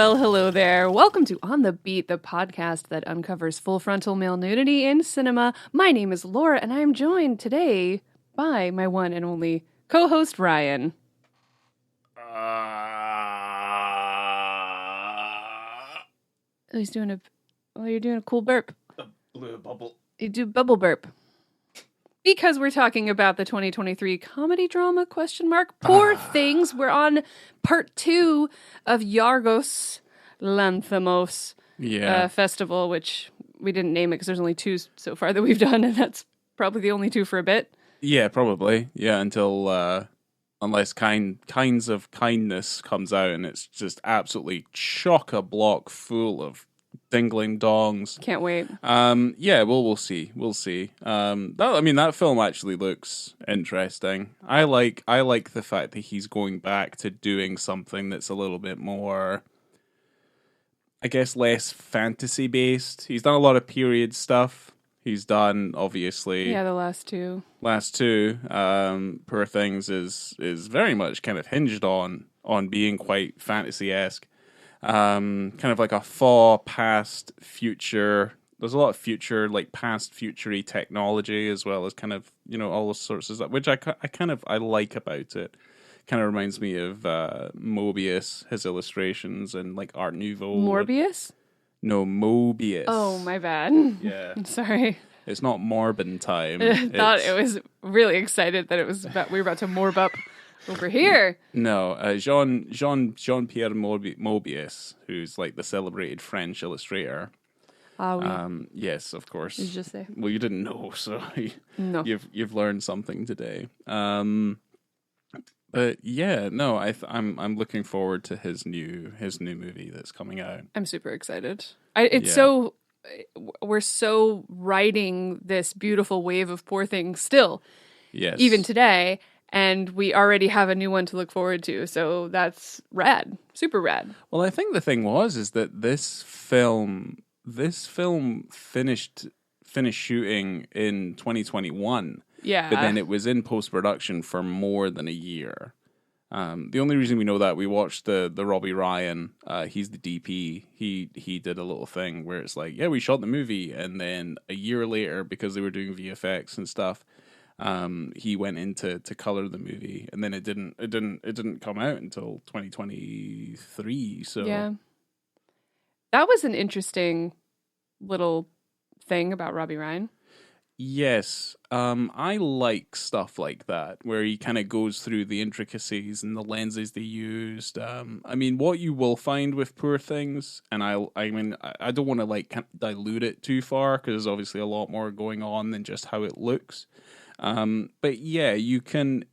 Well, hello there. Welcome to On the Beat, the podcast that uncovers full frontal male nudity in cinema. My name is Laura, and I am joined today by my one and only co-host, Ryan. Oh, he's doing you're doing a cool burp. Blew a bubble. You do bubble burp. Because we're talking about the 2023 comedy drama, ? Poor Things. We're on part 2 of Yorgos Lanthimos festival, which we didn't name it because there's only 2 so far that we've done, and that's probably the only 2 for a bit. Yeah, probably. Yeah, until unless Kinds of Kindness comes out and it's just absolutely chock-a-block full of dingling dongs. Can't wait. Yeah, well, we'll see. That film actually looks interesting. I like the fact that he's going back to doing something that's a little bit more, I guess, less fantasy based. He's done a lot of period stuff. He's done, obviously, the last two. Poor Things is very much kind of hinged on being quite fantasy-esque. Kind of like a far past future. There's a lot of future, like past future-y technology, as well as kind of, all those sorts of stuff, which I like about it. Kind of reminds me of Mobius, his illustrations, and like Art Nouveau. Morbius? No, Mobius. Oh, my bad. Yeah. Sorry. It's not Morbin time. I thought it was really excited that we were about to morb up over here. No, Jean-Pierre Mobius, who's like the celebrated French illustrator. Oui. Yes, of course. Did you just say? Well, you didn't know, so No. you've learned something today. But yeah, no, I'm looking forward to his new movie that's coming out. I'm super excited. We're so riding this beautiful wave of Poor Things still. Yes. Even today. And we already have a new one to look forward to. So that's rad. Super rad. Well, I think the thing is that this film finished shooting in 2021. Yeah. But then it was in post-production for more than a year. The only reason we know that, we watched the Robbie Ryan, he's the DP, he did a little thing where it's like, yeah, we shot the movie, and then a year later, because they were doing VFX and stuff, he went in to color the movie, and then it didn't come out until 2023. So yeah, that was an interesting little thing about Robbie Ryan. Yes, I like stuff like that where he kind of goes through the intricacies and the lenses they used. What you will find with Poor Things, and I don't want to like dilute it too far because there's obviously a lot more going on than just how it looks. But yeah, you can.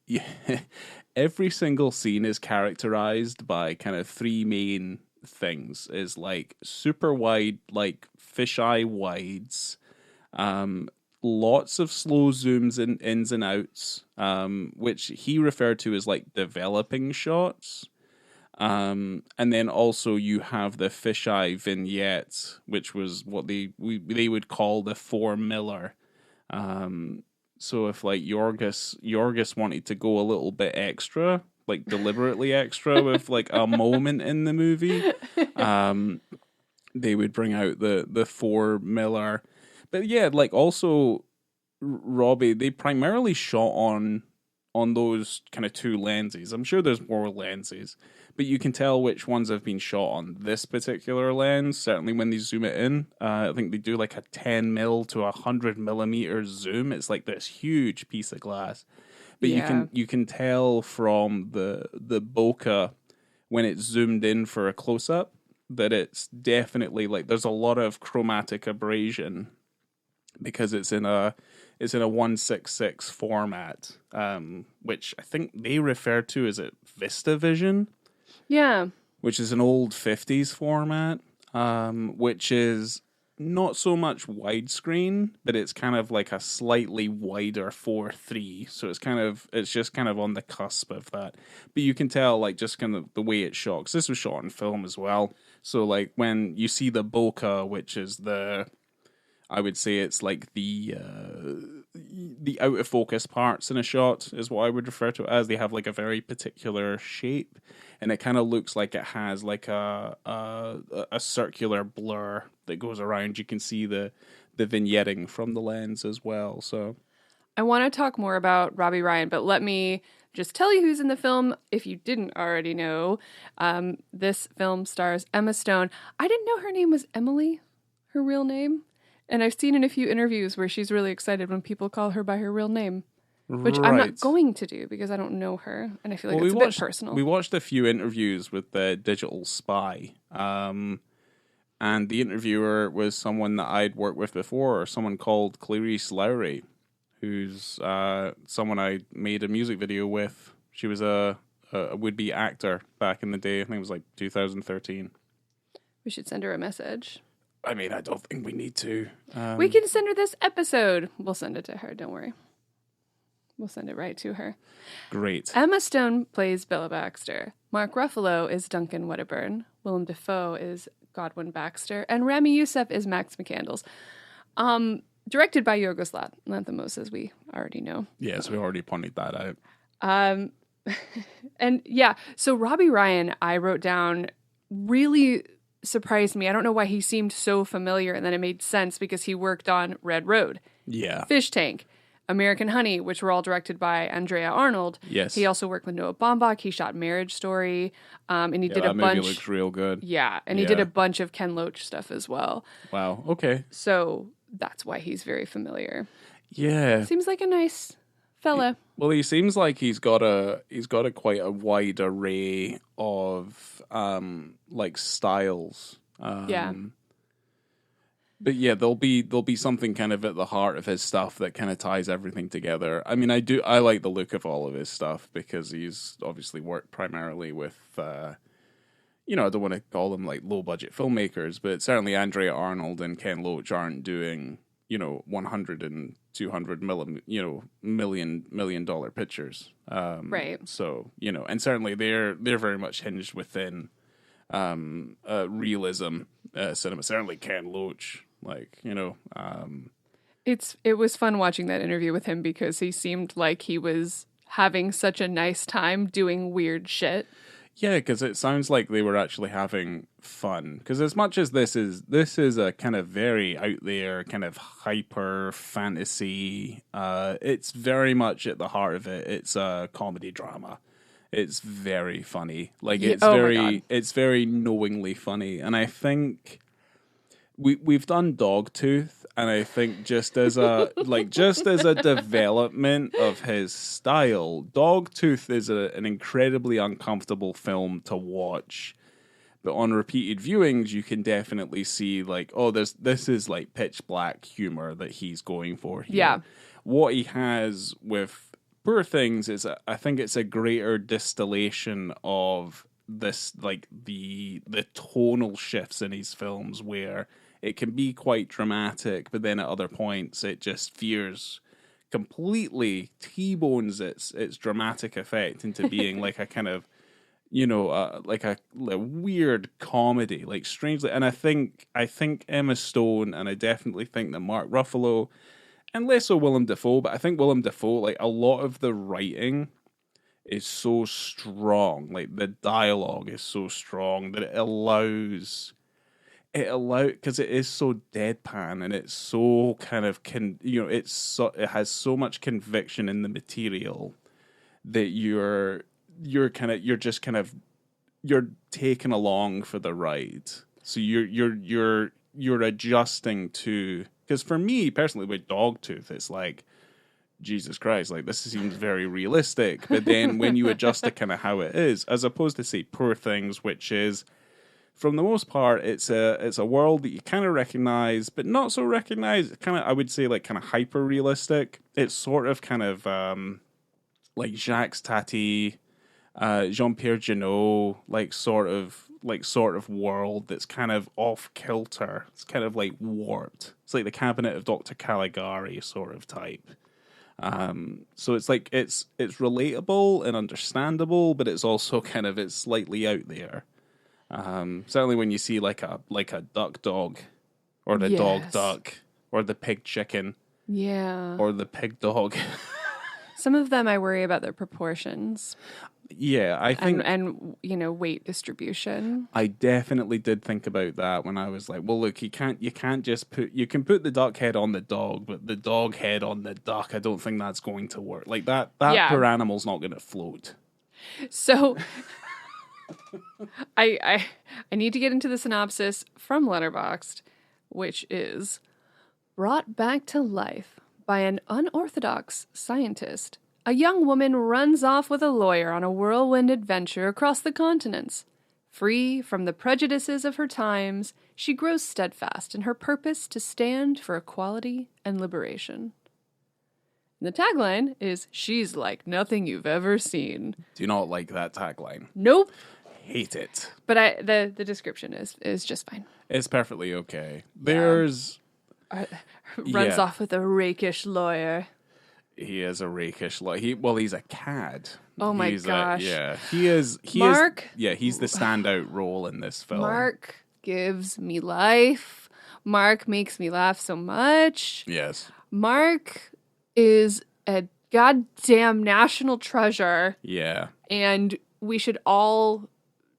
Every single scene is characterized by kind of 3 main things: is like super wide, like fisheye wides. Lots of slow zooms in ins and outs, which he referred to as like developing shots. And then also you have the fisheye vignettes, which was what they would call the 4 miller. So if like Yorgos wanted to go a little bit extra, like deliberately extra with like a moment in the movie, they would bring out the 4 miller. But yeah, like also Robbie, they primarily shot on those kind of 2 lenses. I'm sure there's more lenses, but you can tell which ones have been shot on this particular lens. Certainly when they zoom it in, I think they do like a 10 mil to 100 millimeter zoom. It's like this huge piece of glass. But yeah. you can tell from the bokeh when it's zoomed in for a close up that it's definitely like there's a lot of chromatic abrasion, because it's in a 1:6:6 format, which I think they refer to as a VistaVision. Yeah. Which is an old 50s format, which is not so much widescreen, but it's kind of like a slightly wider 4:3. So it's just kind of on the cusp of that. But you can tell like just kind of the way it's shot, 'cause this was shot on film as well. So like when you see the bokeh, which is I would say it's like the the out of focus parts in a shot is what I would refer to it as. They have like a very particular shape, and it kind of looks like it has like a circular blur that goes around. You can see the vignetting from the lens as well. So I want to talk more about Robbie Ryan, but let me just tell you who's in the film if you didn't already know. This film stars Emma Stone. I didn't know her name was Emily, her real name. And I've seen in a few interviews where she's really excited when people call her by her real name, which I'm not going to do because I don't know her, and I feel like it's a bit personal. We watched a few interviews with the Digital Spy, and the interviewer was someone that I'd worked with before, someone called Clarice Lowry, who's someone I made a music video with. She was a would-be actor back in the day. I think it was like 2013. We should send her a message. I mean, I don't think we need to. We can send her this episode. We'll send it to her. Don't worry. We'll send it right to her. Great. Emma Stone plays Bella Baxter. Mark Ruffalo is Duncan Wedderburn. Willem Dafoe is Godwin Baxter. And Ramy Youssef is Max McCandles. Directed by Yorgos Lanthimos, as we already know. Yes, we already pointed that out. And yeah, so Robbie Ryan, I wrote down, really surprised me. I don't know why he seemed so familiar, and then it made sense because he worked on Red Road, Fish Tank, American Honey, which were all directed by Andrea Arnold. Yes. He also worked with Noah Baumbach. He shot Marriage Story, and he did a bunch. That movie looks real good. Yeah, and he did a bunch of Ken Loach stuff as well. Wow. Okay. So that's why he's very familiar. Yeah. Seems like a nice fella. Well, he seems like he's got a quite a wide array of like styles. Yeah. But yeah, there'll be something kind of at the heart of his stuff that kind of ties everything together. I mean, I like the look of all of his stuff because he's obviously worked primarily with I don't want to call them like low budget filmmakers, but certainly Andrea Arnold and Ken Loach aren't doing 100 and 200 million dollar pictures. Right. So, and certainly they're very much hinged within realism cinema. Certainly Ken Loach, it was fun watching that interview with him because he seemed like he was having such a nice time doing weird shit. Yeah, because it sounds like they were actually having fun. Because as much as this is a kind of very out there, kind of hyper fantasy, it's very much at the heart of it. It's a comedy drama. It's very funny. It's very knowingly funny. And I think we've done Dogtooth, and I think just as a development of his style, Dogtooth is an incredibly uncomfortable film to watch. But on repeated viewings, you can definitely see this is like pitch black humor that he's going for here. Yeah. What he has with Poor Things is, I think it's a greater distillation of this, like the tonal shifts in his films where it can be quite dramatic, but then at other points it just veers completely, T-bones its dramatic effect into being like a kind of, like a weird comedy, like strangely. And I think Emma Stone, and I definitely think that Mark Ruffalo, and less so Willem Dafoe, but I think Willem Dafoe, like a lot of the writing is so strong, like the dialogue is so strong that it allows, because it is so deadpan and it's so kind of it has so much conviction in the material that you're taken along for the ride. So you're adjusting to, because for me personally with Dogtooth, it's like, Jesus Christ, like this seems very realistic. But then when you adjust to kind of how it is, as opposed to say Poor Things, which is, from the most part, it's a world that you kind of recognize, but not so recognize. Kind of, I would say, like kind of hyper realistic. It's sort of kind of like Jacques Tati, Jean-Pierre Jeunet, like sort of world that's kind of off kilter. It's kind of like warped. It's like the Cabinet of Dr. Caligari sort of type. So it's like it's relatable and understandable, but it's also it's slightly out there. Certainly when you see like a duck dog, or the dog duck, or the pig chicken, Yeah. or the pig dog. Some of them I worry about their proportions. Yeah, I think And weight distribution. I definitely did think about that when I was like, well, look, you can't just you can put the duck head on the dog, but the dog head on the duck, I don't think that's going to work. Like that poor animal's not going to float. So I need to get into the synopsis from Letterboxd, which is brought back to life by an unorthodox scientist. A young woman runs off with a lawyer on a whirlwind adventure across the continents. Free from the prejudices of her times, she grows steadfast in her purpose to stand for equality and liberation. And the tagline is, she's like nothing you've ever seen. Do you not like that tagline? Nope. Hate it. But the description is just fine. It's perfectly okay. There's... Runs off with a rakish lawyer. He is a rakish. He's a cad. Oh my gosh! He is. Mark. He's the standout role in this film. Mark gives me life. Mark makes me laugh so much. Yes. Mark is a goddamn national treasure. Yeah. And we should all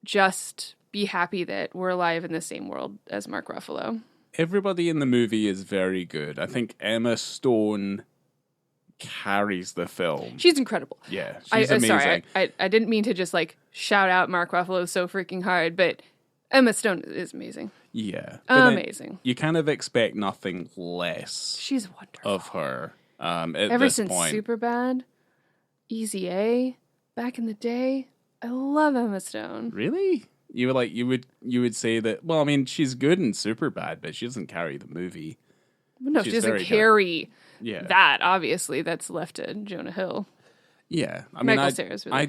just be happy that we're alive in the same world as Mark Ruffalo. Everybody in the movie is very good. I think Emma Stone carries the film. She's incredible. Yeah, she's amazing. Sorry, I didn't mean to just shout out Mark Ruffalo so freaking hard, but Emma Stone is amazing. Yeah. Amazing. You kind of expect nothing less. She's wonderful. Of her. Ever since Superbad, Easy A, back in the day, I love Emma Stone. Really? You would say that? Well, I mean, she's good in Superbad, but she doesn't carry the movie. No, she doesn't carry. Yeah. That, obviously, that's left to Jonah Hill. Yeah. I mean, I'd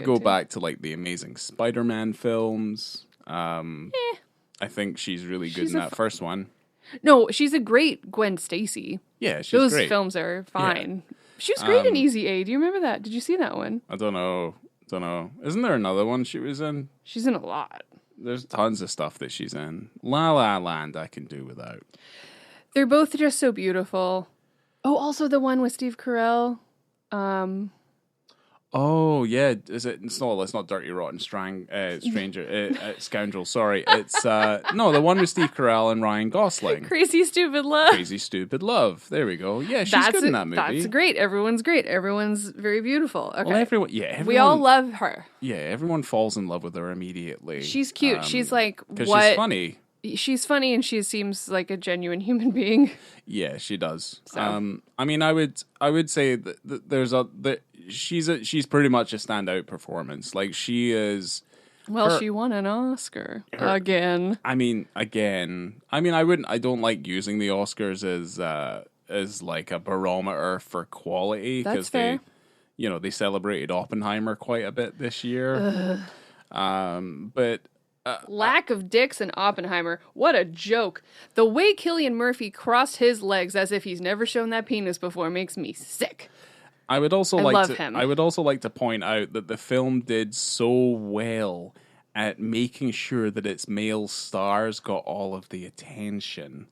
go too. back to the Amazing Spider-Man films. I think she's really good in that first one. No, she's a great Gwen Stacy. Yeah, she's Those great. Films are fine. Yeah. She was great in Easy A. Do you remember that? Did you see that one? I don't know. Isn't there another one she was in? She's in a lot. There's tons of stuff that she's in. La La Land I can do without. They're both just so beautiful. Oh, also the one with Steve Carell. Oh yeah, is it? It's not Dirty Rotten Stranger, Scoundrel. Sorry, it's no, the one with Steve Carell and Ryan Gosling. Crazy Stupid Love. Crazy Stupid Love. There we go. Yeah, she's good in that movie. That's great. Everyone's great. Everyone's very beautiful. Okay. Well, everyone, we all love her. Yeah, everyone falls in love with her immediately. She's cute. She's because she's funny. She's funny and she seems like a genuine human being. Yeah, she does. So. I mean, I would say that she's pretty much a standout performance. Like she is. Well, she won an Oscar again. I don't like using the Oscars as like a barometer for quality because they celebrated Oppenheimer quite a bit this year. But. Lack of dicks in Oppenheimer. What a joke. The way Cillian Murphy crossed his legs as if he's never shown that penis before makes me sick. I would also like to point out that the film did so well at making sure that its male stars got all of the attention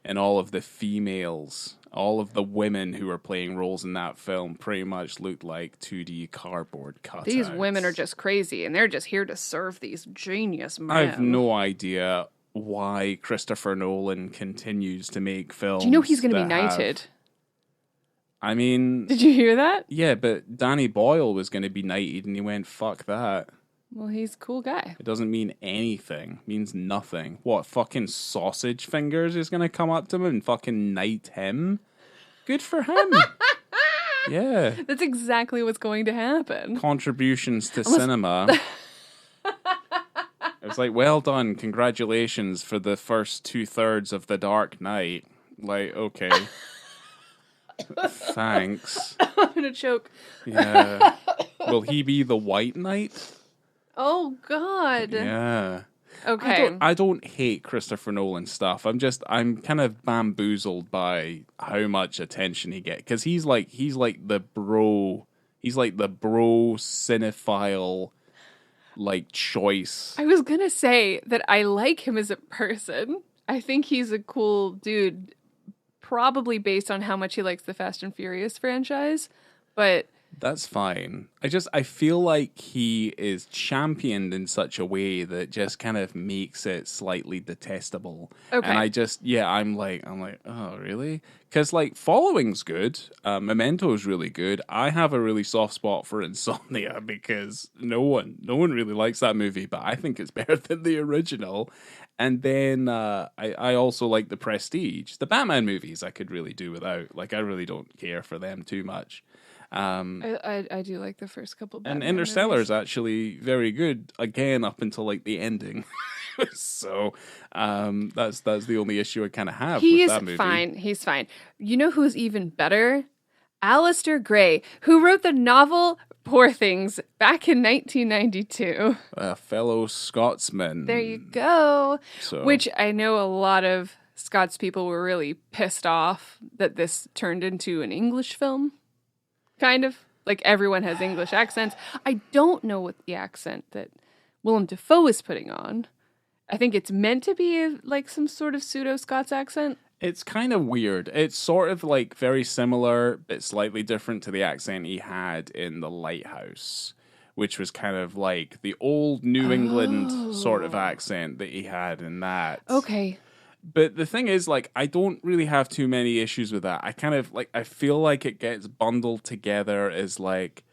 and all of the females, all of the women who were playing roles in that film pretty much looked like 2D cardboard cutouts. These women are just crazy, and they're just here to serve these genius men. I have no idea why Christopher Nolan continues to make films. Do you know he's going to be knighted? I mean... Did you hear that? Yeah, but Danny Boyle was going to be knighted, and he went, fuck that. Well, he's a cool guy. It doesn't mean anything. It means nothing. What, fucking Sausage Fingers is going to come up to him and fucking knight him? Good for him. Yeah. That's exactly what's going to happen. Contributions to cinema. It's like, well done. Congratulations for the first 2/3 of The Dark Knight. Like, okay. Thanks. I'm going to choke. Yeah. Will he be the White Knight? Oh, God. Yeah. Okay. I don't hate Christopher Nolan stuff. I'm kind of bamboozled by how much attention he gets. Because he's like the bro cinephile choice. I was going to say that I like him as a person. I think he's a cool dude probably based on how much he likes the Fast and Furious franchise, but That's fine. I feel like he is championed in such a way that just kind of makes it slightly detestable. Okay. And I'm like, oh, really? Because like Following's good. Memento's really good. I have a really soft spot for Insomnia because no one really likes that movie, but I think it's better than the original. And then I also like The Prestige. The Batman movies I could really do without. Like, I really don't care for them too much. I do like the first couple Batman and Interstellar movies. is actually very good again up until like the ending. So that's the only issue I kind of have with that movie. Fine. He's fine. You know who's even better? Alistair Gray, who wrote the novel Poor Things back in 1992. A fellow Scotsman. There you go. So. Which I know a lot of Scots people were really pissed off that this turned into an English film. Kind of. Like everyone has English accents. I don't know what the accent that Willem Dafoe is putting on. I think it's meant to be like some sort of pseudo-Scots accent. It's kind of weird. It's sort of like very similar, but slightly different to the accent he had in The Lighthouse, which was kind of like the old New England sort of accent that he had in that. Okay. But the thing is, like, I don't really have too many issues with that. I kind of, like, I feel like it gets bundled together as, like,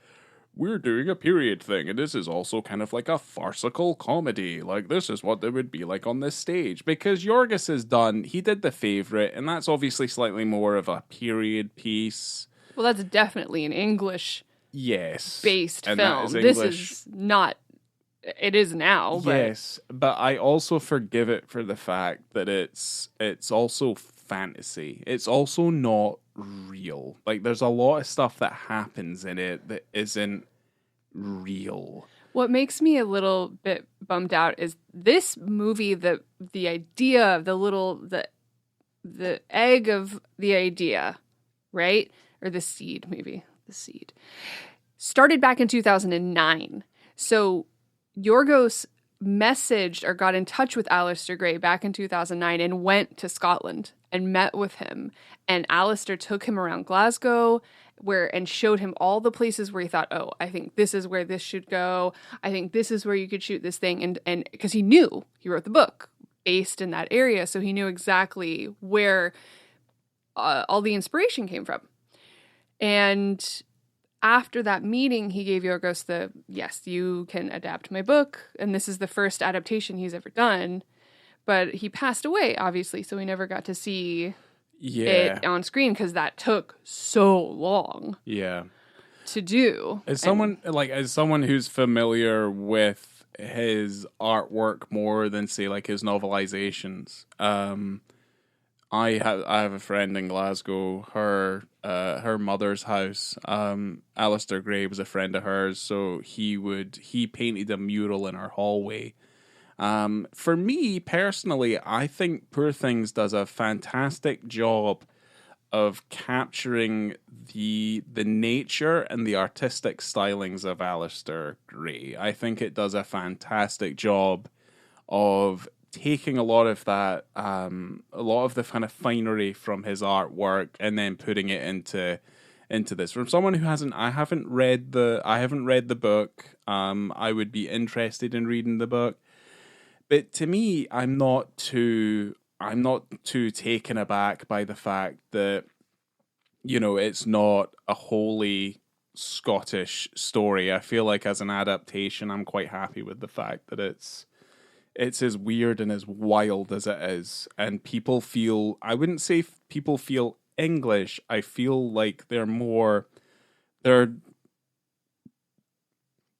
we're doing a period thing, and this is also kind of like a farcical comedy. Like, this is what it would be like on this stage. Because Yorgos he did The Favourite, and that's obviously slightly more of a period piece. Well, that's definitely an English Yes. based And film. that is This English. is not. It is now, but Yes, but I also forgive it for the fact that it's also fantasy. It's also not real. Like, there's a lot of stuff that happens in it that isn't real. what makes me a little bit bummed out is this movie. The idea of the egg of the idea, right? Or the seed, maybe the seed, started back in 2009. So Yorgos messaged or got in touch with Alistair Gray back in 2009 and went to Scotland and met with him. And Alistair took him around Glasgow and showed him all the places where he thought, oh, I think this is where this should go. I think this is where you could shoot this thing. And because he knew, he wrote the book based in that area. So he knew exactly where all the inspiration came from. And after that meeting, he gave Yorgos yes, you can adapt my book. And this is the first adaptation he's ever done. But he passed away, obviously, so we never got to see it on screen because that took so long to do. As someone who's familiar with his artwork more than, say, like his novelizations, I have a friend in Glasgow. Her mother's house. Alistair Gray was a friend of hers, so he painted a mural in her hallway. For me personally, I think Poor Things does a fantastic job of capturing the nature and the artistic stylings of Alistair Gray. I think it does a fantastic job of taking a lot of that, a lot of the kind of finery from his artwork, and then putting it into this. From someone who I haven't read the book. I would be interested in reading the book, but to me, I'm not too taken aback by the fact that, you know, it's not a wholly Scottish story. I feel like as an adaptation, I'm quite happy with the fact that it's as weird and as wild as it is. And people feel, I wouldn't say people feel English. I feel like they're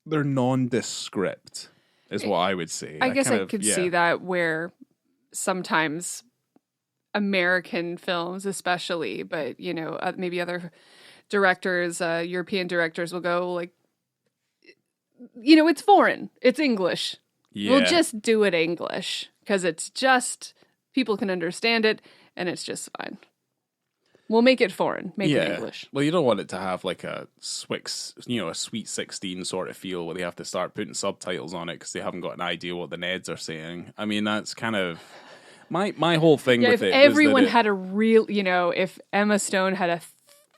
nondescript is what I would say. I guess I could see that where sometimes American films especially, but, you know, maybe other directors, European directors will go like, you know, it's foreign. It's English. Yeah. We'll just do it English because it's just, people can understand it and it's just fine. We'll make it foreign, make it English. Well, you don't want it to have like a Sweet 16 sort of feel where they have to start putting subtitles on it because they haven't got an idea what the Neds are saying. I mean, that's kind of... My whole thing Yeah, with if it everyone was that had a real, if Emma Stone had a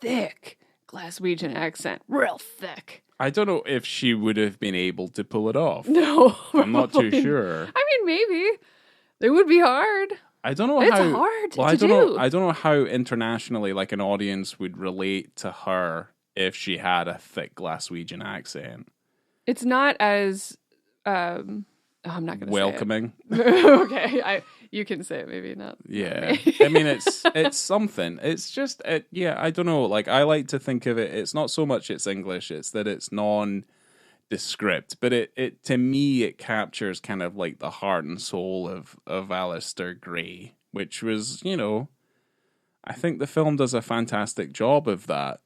thick Glaswegian accent, real thick. I don't know if she would have been able to pull it off. No, I'm not too probably- sure. I mean, maybe it would be hard. I don't know It's how hard well, to I don't do. know. I don't know how internationally, like an audience would relate to her if she had a thick Glaswegian accent. It's not as I'm not going to Welcoming. say it. Okay, you can say it, maybe not. Yeah, I mean it's something. It's just yeah. I don't know. Like I like to think of it. It's not so much it's English. It's that it's nondescript. But it to me it captures kind of like the heart and soul of Alistair Gray, which was I think the film does a fantastic job of that.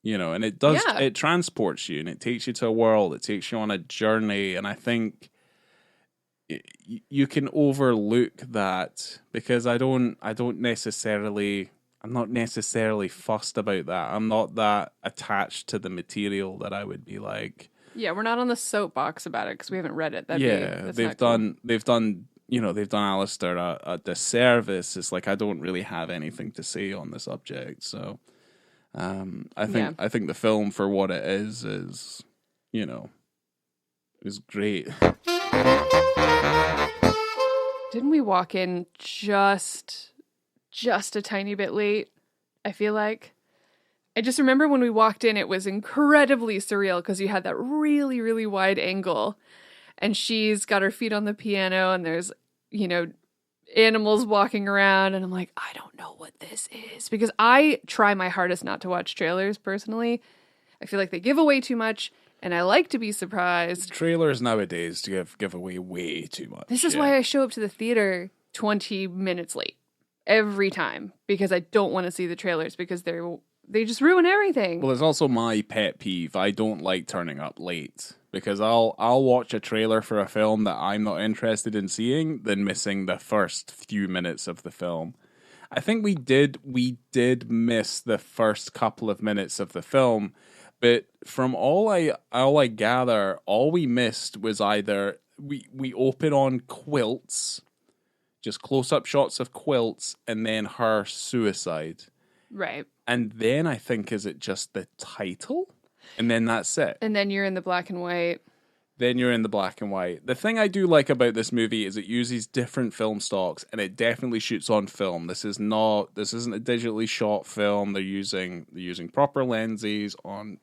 And it does. Yeah. It transports you and it takes you to a world. It takes you on a journey, and I think you can overlook that because I'm not necessarily fussed about that. I'm not that attached to the material that I would be like. Yeah, we're not on the soapbox about it because we haven't read it. They've done Alistair a disservice. It's like I don't really have anything to say on the subject. So I think the film for what it is great. Didn't we walk in just a tiny bit late? I feel like. I just remember when we walked in, it was incredibly surreal because you had that really, really wide angle. And she's got her feet on the piano and there's, animals walking around. And I'm like, I don't know what this is. Because I try my hardest not to watch trailers personally. I feel like they give away too much. And I like to be surprised. Trailers nowadays give away way too much. This is why I show up to the theater 20 minutes late every time. Because I don't want to see the trailers because they just ruin everything. Well, it's also my pet peeve. I don't like turning up late because I'll watch a trailer for a film that I'm not interested in seeing than missing the first few minutes of the film. I think we did miss the first couple of minutes of the film, but from all I gather, all we missed was either we open on quilts, just close-up shots of quilts, and then her suicide. Right. And then I think, is it just the title? And then that's it. And then you're in the black and white. The thing I do like about this movie is it uses different film stocks and it definitely shoots on film. This isn't a digitally shot film. They're using proper lenses on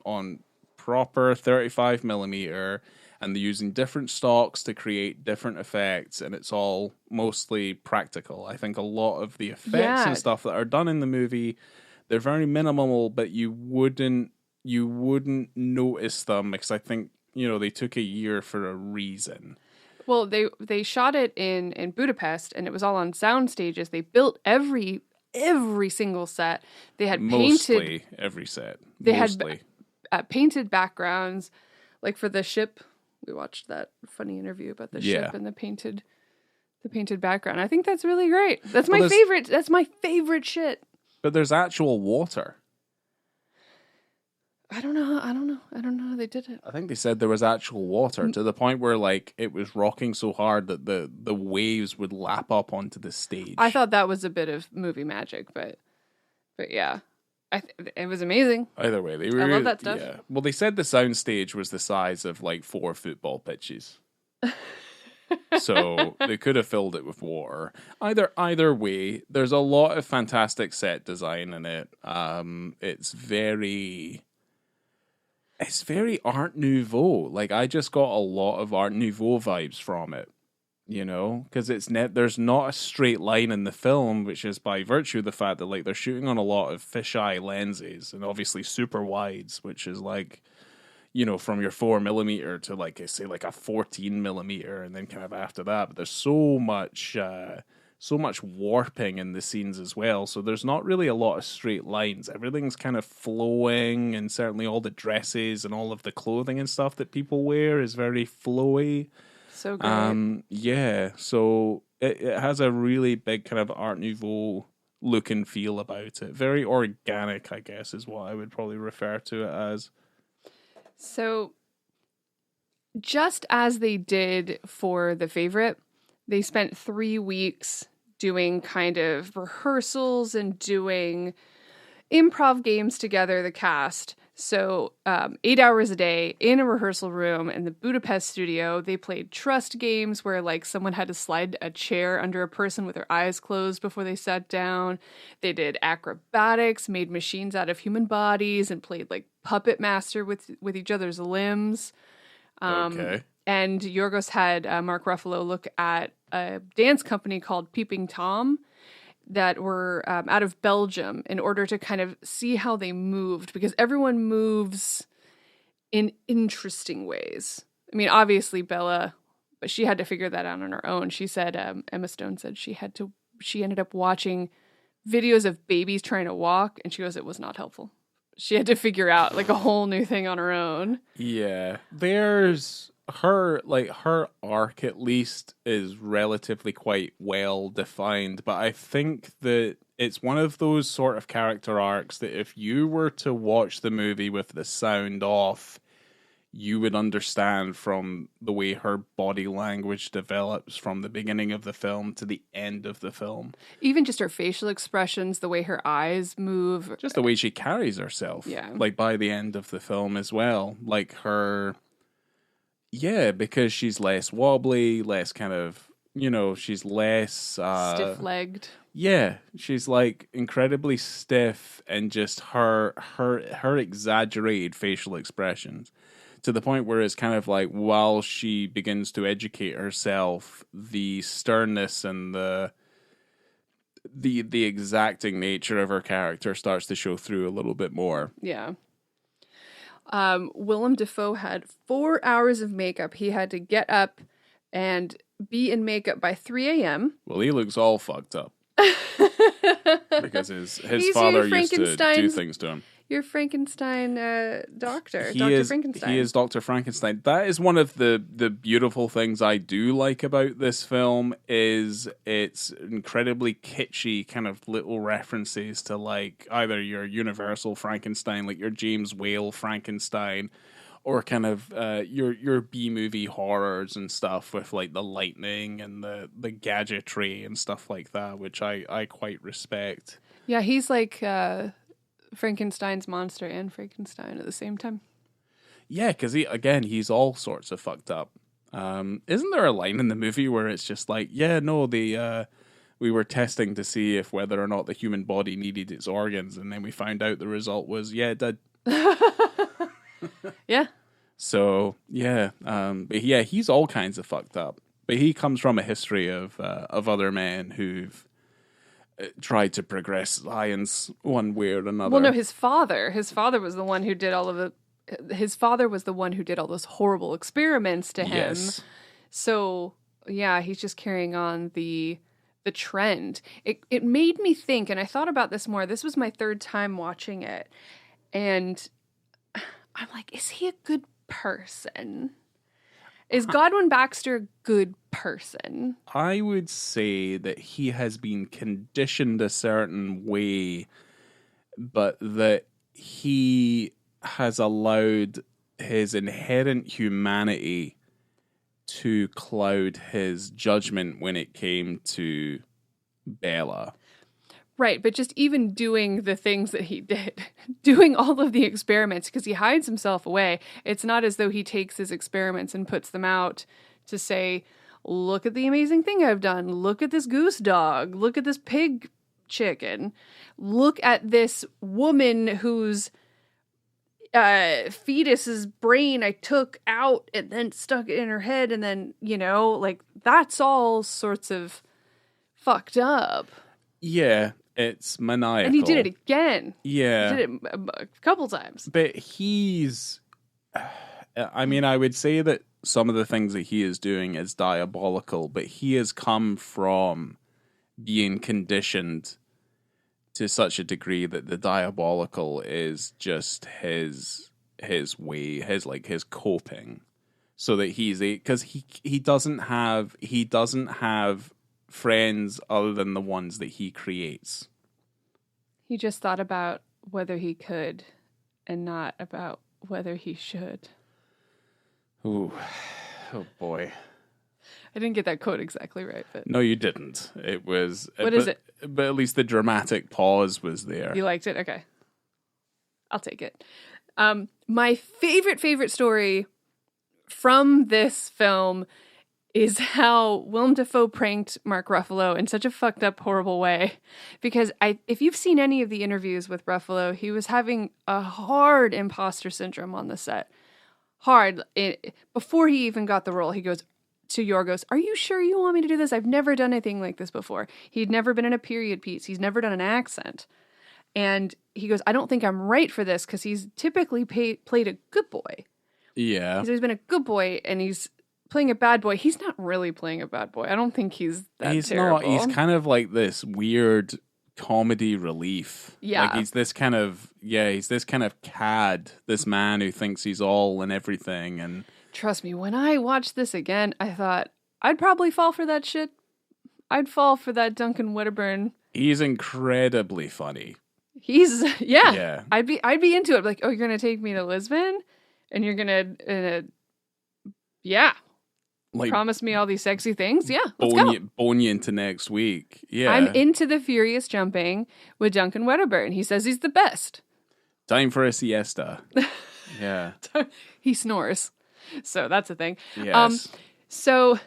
proper 35mm, and they're using different stocks to create different effects, and it's all mostly practical. I think a lot of the effects and stuff that are done in the movie, they're very minimal, but you wouldn't notice them because I think they took a year for a reason. Well, they shot it in Budapest, and it was all on sound stages. They built every single set. They had Mostly every set. They had painted backgrounds, like for the ship. We watched that funny interview about the ship and the painted background. I think that's really great. That's my favorite. That's my favorite shit. But there's actual water. I don't know how they did it. I think they said there was actual water to the point where like it was rocking so hard that the waves would lap up onto the stage. I thought that was a bit of movie magic, but yeah, it was amazing. Either way, I love that stuff. Yeah. Well, they said the sound stage was the size of like 4 football pitches. So they could have filled it with water. Either way, there's a lot of fantastic set design in it. It's very Art Nouveau. Like I just got a lot of Art Nouveau vibes from it, because there's not a straight line in the film, which is by virtue of the fact that like they're shooting on a lot of fisheye lenses and obviously super wides, which is like, from your 4mm to like say like a 14mm, and then kind of after that. But there's so much warping in the scenes as well. So there's not really a lot of straight lines. Everything's kind of flowing, and certainly all the dresses and all of the clothing and stuff that people wear is very flowy. So great. Yeah. So it has a really big kind of Art Nouveau look and feel about it. Very organic, I guess, is what I would probably refer to it as. So just as they did for The Favorite, they spent 3 weeks doing kind of rehearsals and doing improv games together, the cast. So 8 hours a day in a rehearsal room in the Budapest studio. They played trust games where like someone had to slide a chair under a person with their eyes closed before they sat down. They did acrobatics, made machines out of human bodies, and played like puppet master with each other's limbs. Okay. And Yorgos had Mark Ruffalo look at a dance company called Peeping Tom that were out of Belgium in order to kind of see how they moved, because everyone moves in interesting ways. I mean, obviously Bella, but she had to figure that out on her own. She said, Emma Stone said she ended up watching videos of babies trying to walk, and she goes, it was not helpful. She had to figure out like a whole new thing on her own. Yeah. There's her arc at least is relatively quite well defined, but I think that it's one of those sort of character arcs that if you were to watch the movie with the sound off, you would understand from the way her body language develops from the beginning of the film to the end of the film. Even just her facial expressions, the way her eyes move. Just the way she carries herself. Yeah. Like by the end of the film as well. Like her... Yeah, because she's less wobbly, less kind of, she's less... stiff-legged. Yeah, she's like incredibly stiff, and just her exaggerated facial expressions to the point where it's kind of like while she begins to educate herself, the sternness and the exacting nature of her character starts to show through a little bit more. Yeah. Willem Dafoe had 4 hours of makeup. He had to get up and be in makeup by 3 a.m. Well, he looks all fucked up. Because his father used to do things to him. Your Frankenstein doctor, Dr. Frankenstein. He is Dr. Frankenstein. That is one of the beautiful things I do like about this film is its incredibly kitschy kind of little references to like either your Universal Frankenstein, like your James Whale Frankenstein, or kind of your B-movie horrors and stuff with like the lightning and the gadgetry and stuff like that, which I quite respect. Yeah, he's like... Frankenstein's monster and Frankenstein at the same time. Yeah, because he's all sorts of fucked up. Isn't there a line in the movie where it's just like, we were testing to see if whether or not the human body needed its organs, and then we found out the result was, yeah, it did. Yeah. So, yeah. But yeah, he's all kinds of fucked up. But he comes from a history of other men who've tried to progress science one way or another. Well, no, his father was the one who did all of his father was the one who did all those horrible experiments to him. Yes. So, yeah, he's just carrying on the trend. It made me think, and I thought about this more. This was my third time watching it. And I'm like, is he a good person? Is Godwin Baxter a good person? I would say that he has been conditioned a certain way, but that he has allowed his inherent humanity to cloud his judgment when it came to Bella. Right, but just even doing the things that he did, doing all of the experiments, because he hides himself away. It's not as though he takes his experiments and puts them out to say, look at the amazing thing I've done. Look at this goose dog. Look at this pig chicken. Look at this woman whose fetus's brain I took out and then stuck it in her head. And then, like that's all sorts of fucked up. Yeah. It's maniacal. And he did it again. Yeah. He did it a couple times. But I would say that some of the things that he is doing is diabolical, but he has come from being conditioned to such a degree that the diabolical is just his way, his coping. So that because he doesn't have friends other than the ones that he creates. He just thought about whether he could and not about whether he should. Ooh. Oh boy. I didn't get that quote exactly right, but No, you didn't. It was... What is it? But at least the dramatic pause was there. You liked it? Okay. I'll take it. My favorite story from this film is how Willem Dafoe pranked Mark Ruffalo in such a fucked up, horrible way. Because if you've seen any of the interviews with Ruffalo, he was having a hard imposter syndrome on the set. Hard. Before he even got the role, he goes to Yorgos, "Are you sure you want me to do this? I've never done anything like this before." He'd never been in a period piece. He's never done an accent. And he goes, "I don't think I'm right for this," because he's typically played a good boy. Yeah. He's always been a good boy, and he's playing a bad boy. He's not really playing a bad boy. I don't think he's that terrible. Not. He's kind of like this weird comedy relief. Yeah. Like he's this kind of cad, this man who thinks he's all and everything. And trust me, when I watched this again, I thought, I'd probably fall for that shit. I'd fall for that Duncan Wedderburn. He's incredibly funny. He's, yeah. I'd be into it. Like, oh, you're going to take me to Lisbon? And you're going to, like, promise me all these sexy things? Yeah, let's go. Bone you into next week. Yeah. I'm into the furious jumping with Duncan Wedderburn. He says he's the best. Time for a siesta. Yeah. He snores. So that's a thing. Yes. So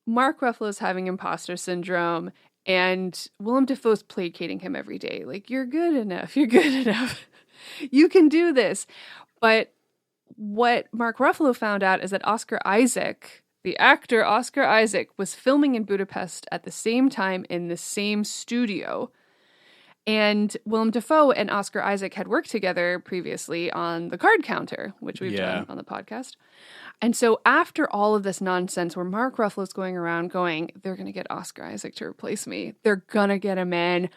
Mark Ruffalo's having imposter syndrome, and Willem Dafoe's placating him every day. Like, you're good enough. You're good enough. You can do this. But what Mark Ruffalo found out is that Oscar Isaac, the actor Oscar Isaac, was filming in Budapest at the same time in the same studio. And Willem Dafoe and Oscar Isaac had worked together previously on The Card Counter, which we've done on the podcast. And so after all of this nonsense where Mark Ruffalo's going around going, they're going to get Oscar Isaac to replace me. They're going to get him in.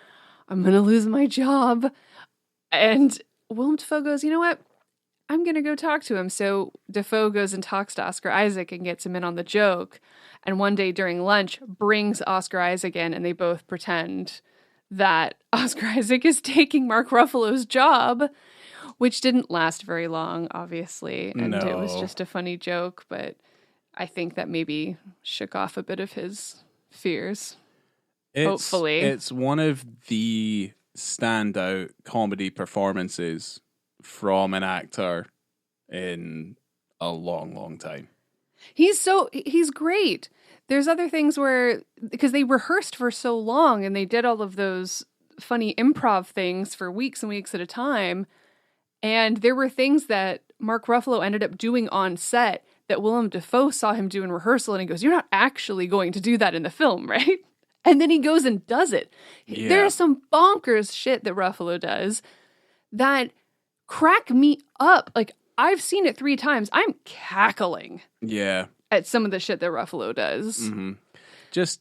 I'm going to lose my job. And Willem Dafoe goes, you know what? I'm going to go talk to him. So Dafoe goes and talks to Oscar Isaac and gets him in on the joke. And one day during lunch brings Oscar Isaac in, and they both pretend that Oscar Isaac is taking Mark Ruffalo's job, which didn't last very long, obviously. And it was just a funny joke, but I think that maybe shook off a bit of his fears. Hopefully. It's one of the standout comedy performances from an actor in a long time. He's great. There's other things where, because they rehearsed for so long and they did all of those funny improv things for weeks and weeks at a time. And there were things that Mark Ruffalo ended up doing on set that Willem Dafoe saw him do in rehearsal. And he goes, "You're not actually going to do that in the film, right?" And then he goes and does it. Yeah. There's some bonkers shit that Ruffalo does that crack me up. Like, I've seen it 3 times. I'm cackling. Yeah. At some of the shit that Ruffalo does. Mm-hmm.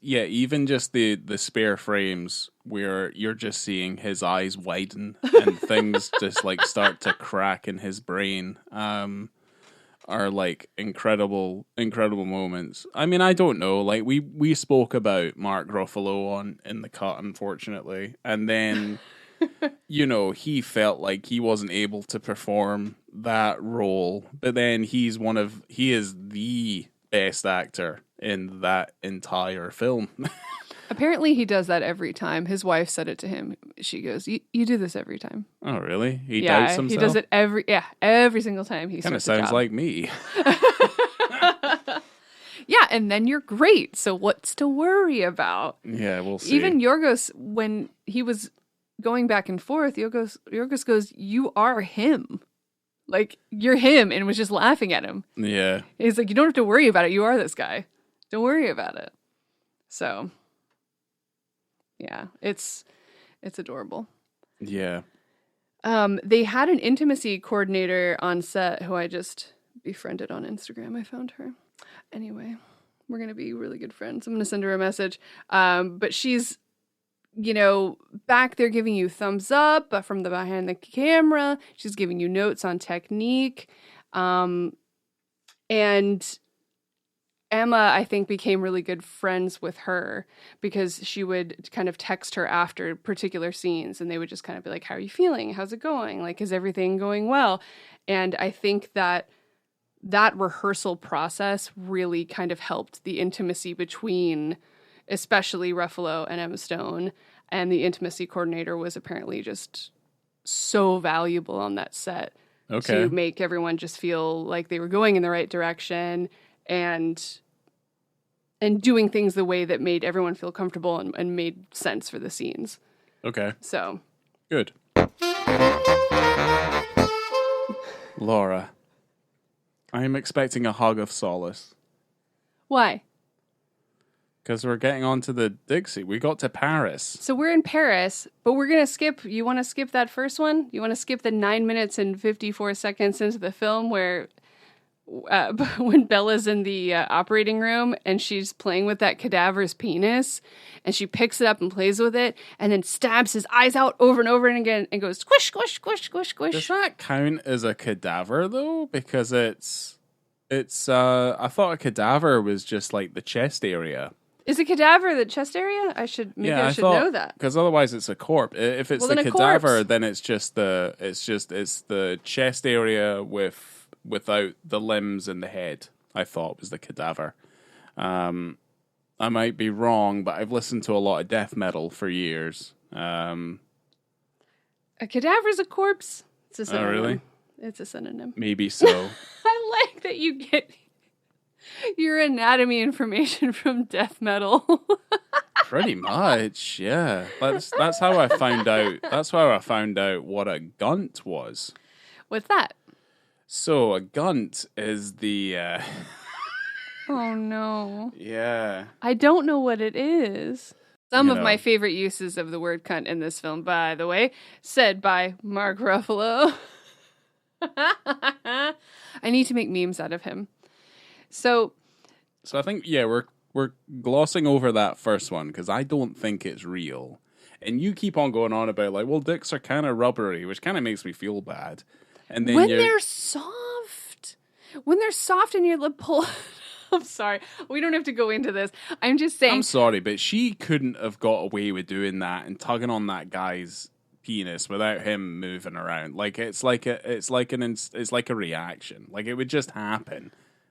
Even just the spare frames where you're just seeing his eyes widen and things just like start to crack in his brain are like incredible moments. I mean, I don't know, like we spoke about Mark Ruffalo in the cut, unfortunately, and then you know, he felt like he wasn't able to perform that role, but then he is the best actor in that entire film. Apparently he does that every time. His wife said it to him. She goes, you do this every time. Oh, really? He doubts himself? He does it every single time. He kind of sounds like me. Yeah, and then you're great. So what's to worry about? Yeah, we'll see. Even Yorgos, when he was going back and forth, Yorgos goes, "You are him. Like, you're him," and was just laughing at him. Yeah. He's like, "You don't have to worry about it. You are this guy. Don't worry about it." So, yeah, it's adorable. Yeah. They had an intimacy coordinator on set who I just befriended on Instagram. I found her. Anyway, we're going to be really good friends. I'm going to send her a message. But she's, back there giving you thumbs up from the behind the camera. She's giving you notes on technique. And Emma, I think, became really good friends with her because she would kind of text her after particular scenes and they would just kind of be like, "How are you feeling? How's it going? Like, is everything going well?" And I think that that rehearsal process really kind of helped the intimacy between especially Ruffalo and Emma Stone. And the intimacy coordinator was apparently just so valuable on that set to make everyone just feel like they were going in the right direction and doing things the way that made everyone feel comfortable and made sense for the scenes. Okay. So. Good. Laura, I am expecting a hug of solace. Why? Because we're getting on to the Dixie. We got to Paris. So we're in Paris, but we're going to skip. You want to skip that first one? You want to skip the 9 minutes and 54 seconds into the film where when Bella's in the operating room and she's playing with that cadaver's penis and she picks it up and plays with it and then stabs his eyes out over and over and again and goes squish, squish, squish, squish, squish. Does that count as a cadaver though? Because it's I thought a cadaver was just like the chest area. Is a cadaver the chest area? I should know that. Because otherwise it's a corpse. If it's the cadaver, then it's the chest area without the limbs and the head. I thought was the cadaver. I might be wrong, but I've listened to a lot of death metal for years. A cadaver's a corpse. It's a synonym. Oh, really? It's a synonym. Maybe so. I like that you get your anatomy information from death metal. Pretty much, yeah. That's how I found out. That's how I found out what a gunt was. What's that? So a gunt is the. Oh no. Yeah. I don't know what it is. Some of my favorite uses of the word cunt in this film, by the way, said by Mark Ruffalo. I need to make memes out of him. So I think we're glossing over that first one because I don't think it's real, and you keep on going on about like, well, dicks are kind of rubbery, which kind of makes me feel bad. And then they're soft, and your lip pull. I'm sorry, we don't have to go into this. I'm just saying. I'm sorry, but she couldn't have got away with doing that and tugging on that guy's penis without him moving around. Like it's like a reaction. Like it would just happen.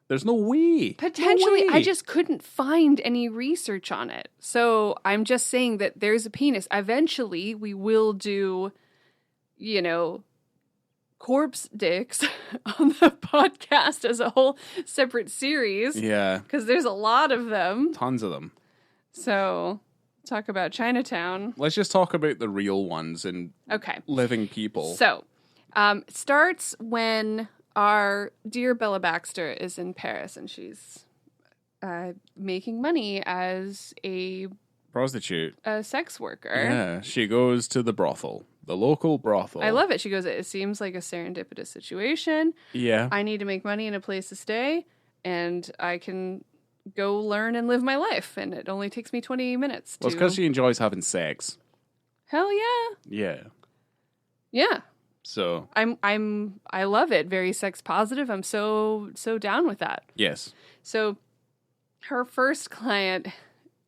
There's no way. Potentially, no way. I just couldn't find any research on it. So I'm just saying that there's a penis. Eventually, we will do, corpse dicks on the podcast as a whole separate series. Yeah. Because there's a lot of them. Tons of them. So talk about Chinatown. Let's just talk about the real ones and living people. So it starts when our dear Bella Baxter is in Paris and she's making money as a prostitute, a sex worker. Yeah, she goes to the brothel, the local brothel. I love it. She goes, it seems like a serendipitous situation. Yeah. I need to make money and a place to stay, and I can go learn and live my life, and it only takes me 20 minutes. Well, it's because she enjoys having sex. Hell yeah. Yeah. Yeah. So I love it. Very sex positive. I'm so down with that. Yes. So her first client,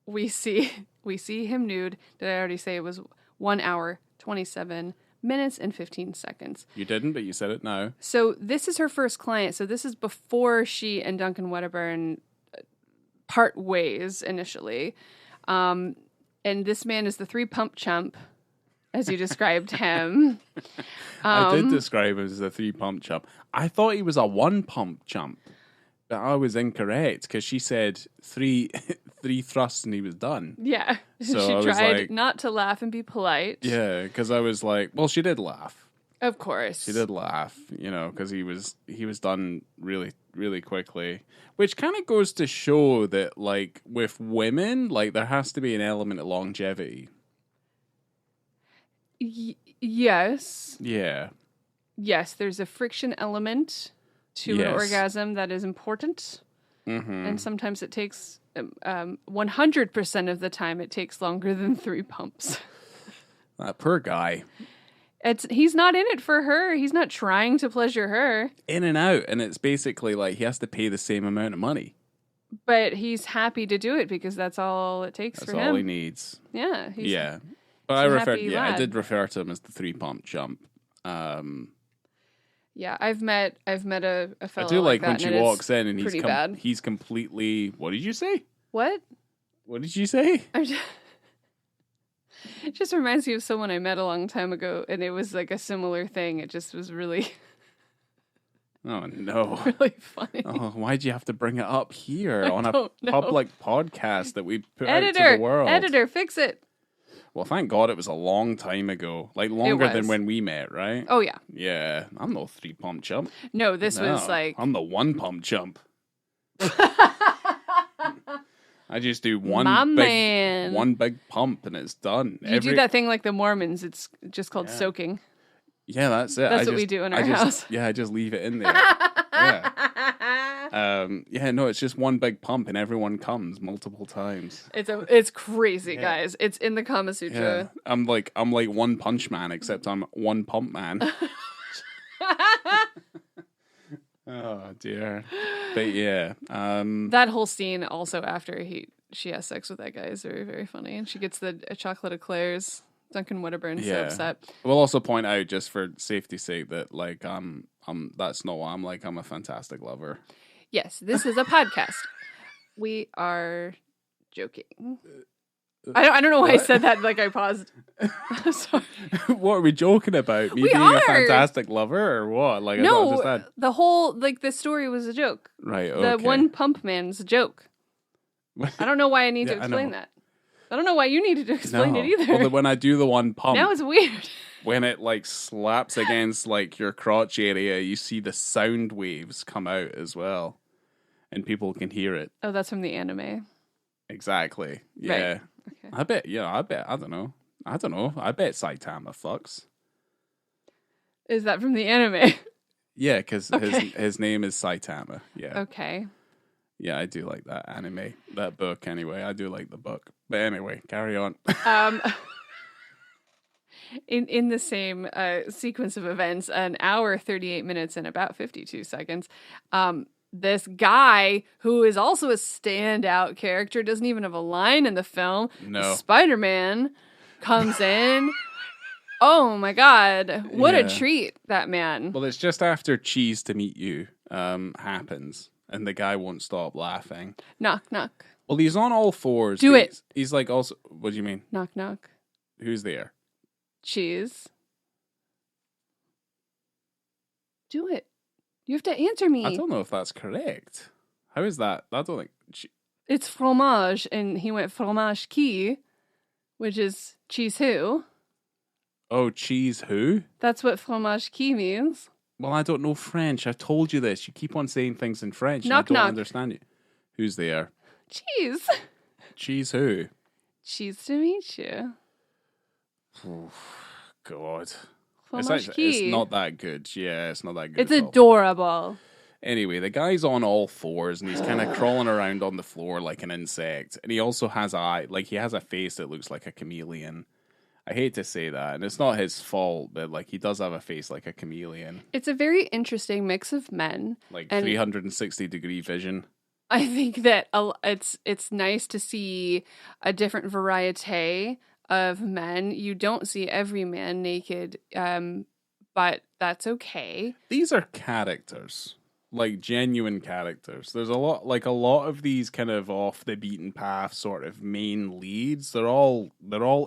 we see him nude. Did I already say it was 1 hour, 27 minutes and 15 seconds? You didn't, but you said it now. So this is her first client. So this is before she and Duncan Wedderburn part ways initially. And this man is the 3-pump chump, as you described him. I did describe him as a 3-pump chump. I thought he was a 1-pump chump, but I was incorrect because she said three thrusts and he was done. Yeah. So she tried not to laugh and be polite. Yeah, because I was like, well, she did laugh. Of course. She did laugh, because he was done really, really quickly. Which kind of goes to show that, like, with women, like, there has to be an element of longevity. Yes. Yeah. Yes, there's a friction element to an orgasm that is important. Mm-hmm. And sometimes it takes 100% of the time it takes longer than 3 pumps. That poor guy. He's not in it for her. He's not trying to pleasure her. In and out, and it's basically like he has to pay the same amount of money. But he's happy to do it because that's all it takes for him. That's all he needs. Yeah. But I lad. did refer to him as the 3-pump chump. Yeah, I've met a fellow I do like that, when she and walks in and pretty bad. he's completely. What did you say? What? What did you say? It just reminds me of someone I met a long time ago, and it was like a similar thing. It just was really, Oh no! really funny. Oh, why'd you have to bring it up here on a don't know. public podcast that we put out to the world? Editor, fix it. Well, thank God it was a long time ago, like longer than was. when we met, right? Oh yeah. Yeah, I'm no 3-pump chump. No, this was No, like I'm the 1-pump chump. I just do My man. one big pump and it's done. You do that thing like the Mormons. It's just called soaking. Yeah, that's it. That's what we do in our house. Yeah, I just leave it in there. Yeah. No, it's just one big pump and everyone comes multiple times. It's crazy, guys. It's in the Kama Sutra. Yeah. I'm like One Punch Man, except I'm one pump man. Oh dear. But yeah. That whole scene also after she has sex with that guy is very, very funny. And she gets a chocolate eclairs. Duncan Wedderburn's so upset. We'll also point out, just for safety's sake, that like that's not what I'm like. I'm a fantastic lover. Yes, this is a podcast. We are joking. I don't know why I said that. Like I paused. Sorry. What are we joking about? Me being a fantastic lover, or what? Like I don't understand. The whole the story was a joke. Right. Okay. The one pump man's a joke. I don't know why I need to explain that. I don't know why you needed to explain it either. Well, when I do the one pump, now it's weird. When it like slaps against like your crotch area, you see the sound waves come out as well, and people can hear it. Oh, that's from the anime. Exactly. Yeah. Right. Okay. I bet. I don't know. I bet Saitama fucks. Is that from the anime? Yeah, because his name is Saitama. Yeah. Okay. Yeah, I do like that anime, that book. Anyway, I do like the book. But anyway, carry on. In the same sequence of events, an hour, 38 minutes, and about 52 seconds, this guy, who is also a standout character, doesn't even have a line in the film. No. Spider-Man comes in. Oh my God. What a treat, that man. Well, it's just after Cheese to Meet You happens, and the guy won't stop laughing. Knock, knock. Well, he's on all fours. Do it. He's like also, what do you mean? Knock, knock. Who's there? Cheese. Do it. You have to answer me. I don't know if that's correct. How is that? I don't think... It's fromage, and he went fromage qui, which is cheese who. Oh, cheese who? That's what fromage qui means. Well, I don't know French. I've told you this. You keep on saying things in French, knock, and I don't knock. understand you. Who's there? Cheese. Cheese who? Cheese to meet you. Oh, God. It's not that good. Yeah, it's not that good. It's adorable. Anyway, the guy's on all fours and he's kind of crawling around on the floor like an insect. And he also has he has a face that looks like a chameleon. I hate to say that, and it's not his fault, but like he does have a face like a chameleon. It's a very interesting mix of men. Like 360-degree vision. I think that it's nice to see a different variety of men. You don't see every man naked, but that's okay. These are characters, like genuine characters. There's a lot of these kind of off the beaten path sort of main leads. They're all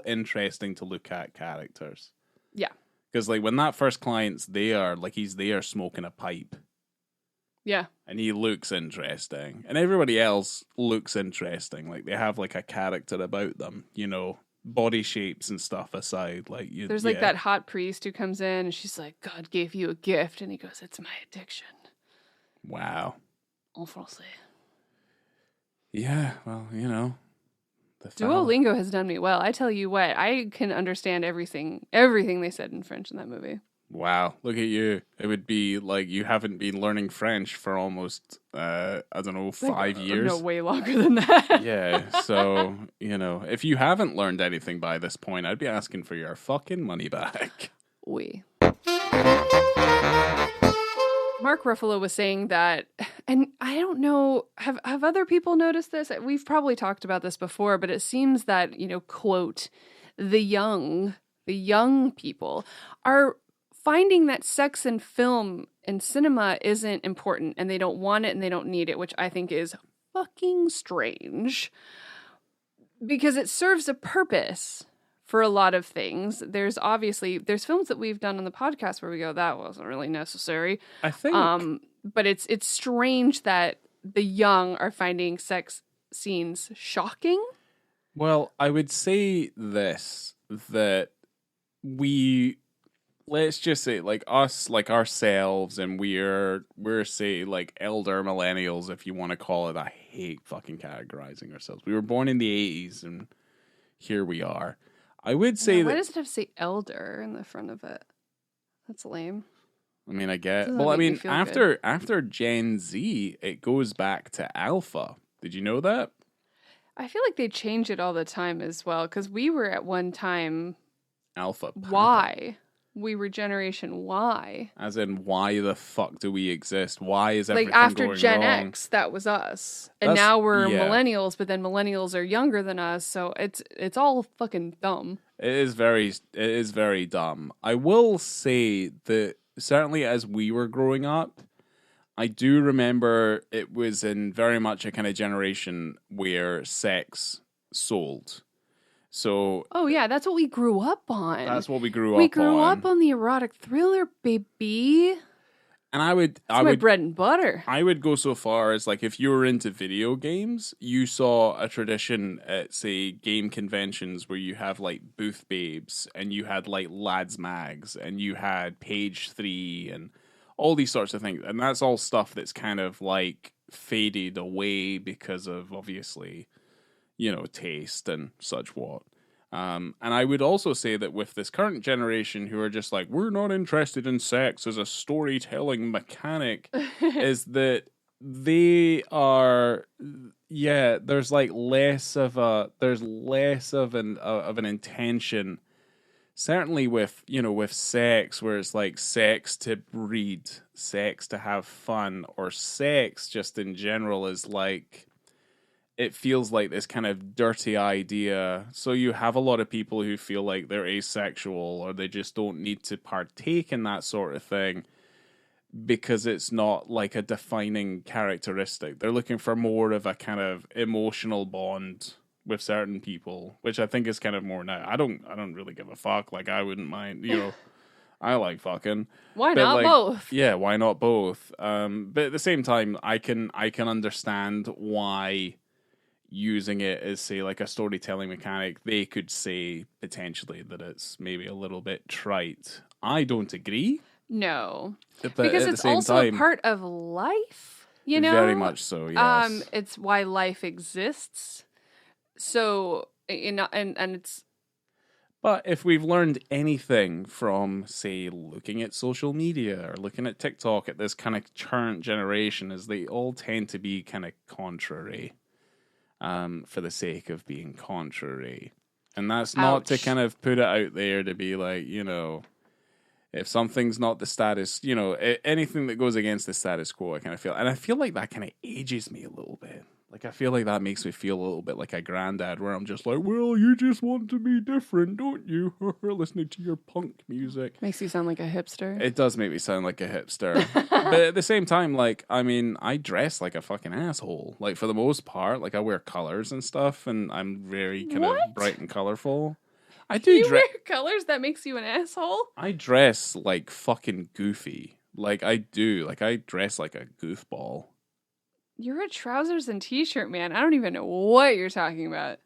interesting to look at characters. Yeah, because like when that first client's there, like he's there smoking a pipe. Yeah. And he looks interesting, and everybody else looks interesting. Like they have like a character about them, body shapes and stuff aside. Like there's like that hot priest who comes in and she's like, "God gave you a gift," and he goes, "It's my addiction." Wow. En français. Yeah, well, Duolingo has done me well. I tell you what, I can understand everything they said in French in that movie. Wow, look at you. It would be like you haven't been learning French for almost, 5 years. No, way longer than that. Yeah, so, if you haven't learned anything by this point, I'd be asking for your fucking money back. Oui. Mark Ruffalo was saying that, and I don't know, have other people noticed this? We've probably talked about this before, but it seems that, quote, the young people are finding that sex in film and cinema isn't important and they don't want it and they don't need it, which I think is fucking strange because it serves a purpose for a lot of things. There's films that we've done on the podcast where we go, that wasn't really necessary. I think, but it's strange that the young are finding sex scenes shocking. well, I would say this, that let's just say like us, like ourselves, and we're say like elder millennials, if you want to call it. I hate fucking categorizing ourselves. We were born in the 80s and here we are. I would say why that, does it have to say elder in the front of it? That's lame. I mean, I get, Doesn't well, I make me mean, feel good. after Gen Z, it goes back to Alpha. Did you know that? I feel like they change it all the time as well, because we were at one time Alpha. Papa. Y. We were Generation Y. As in, why the fuck do we exist? Why is everything Like after going Gen wrong? X, that was us. And That's- now we're yeah. millennials, but then millennials are younger than us, so it's all fucking dumb. It is very dumb. I will say that certainly as we were growing up, I do remember it was in very much a kind of generation where sex sold. So Oh yeah, that's what we grew up on. that's what we grew We up on. grew up on the erotic thriller, baby. And I It's my would bread and butter. I would go so far as like if you were into video games, you saw a tradition at say game conventions where you have like booth babes and you had like lads mags and you had page 3 and all these sorts of things. And that's all stuff that's kind of like faded away because of obviously, taste and such what. And I would also say that with this current generation who are just like, we're not interested in sex as a storytelling mechanic, is that they are, there's like less of an intention, certainly with sex, where it's like sex to breed, sex to have fun, or sex just in general is like, it feels like this kind of dirty idea. So you have a lot of people who feel like they're asexual or they just don't need to partake in that sort of thing because it's not like a defining characteristic. They're looking for more of a kind of emotional bond with certain people, which I think is kind of more now. I don't really give a fuck. Like, I wouldn't mind, I like fucking. Why But, not like, both? Yeah, why not both? But at the same time, I can understand why using it as, say, like a storytelling mechanic, they could say potentially that it's maybe a little bit trite. I don't agree. No. But Because at it's the same also time, a part of life, you know? very much so, yes. It's why life exists. So, and it's But if we've learned anything from, say, looking at social media or looking at TikTok at this kind of current generation, is they all tend to be kind of contrary. For the sake of being contrary. And that's not to Ouch. kind of put it out there to be like, if something's not the status, anything that goes against the status quo, I kind of feel. And I feel like that kind of ages me a little bit. Like, I feel like that makes me feel a little bit like a granddad where I'm just like, well, you just want to be different, don't you? Listening to your punk music. makes you sound like a hipster. It does make me sound like a hipster. But at the same time, like, I mean, I dress like a fucking asshole. Like, for the most part, like, I wear colors and stuff, and I'm very kind of What? bright and colorful. I do You dress. wear colors that makes you an asshole? I dress like fucking goofy. Like, I do. Like, I dress like a goofball. You're a trousers and t-shirt man. I don't even know what you're talking about.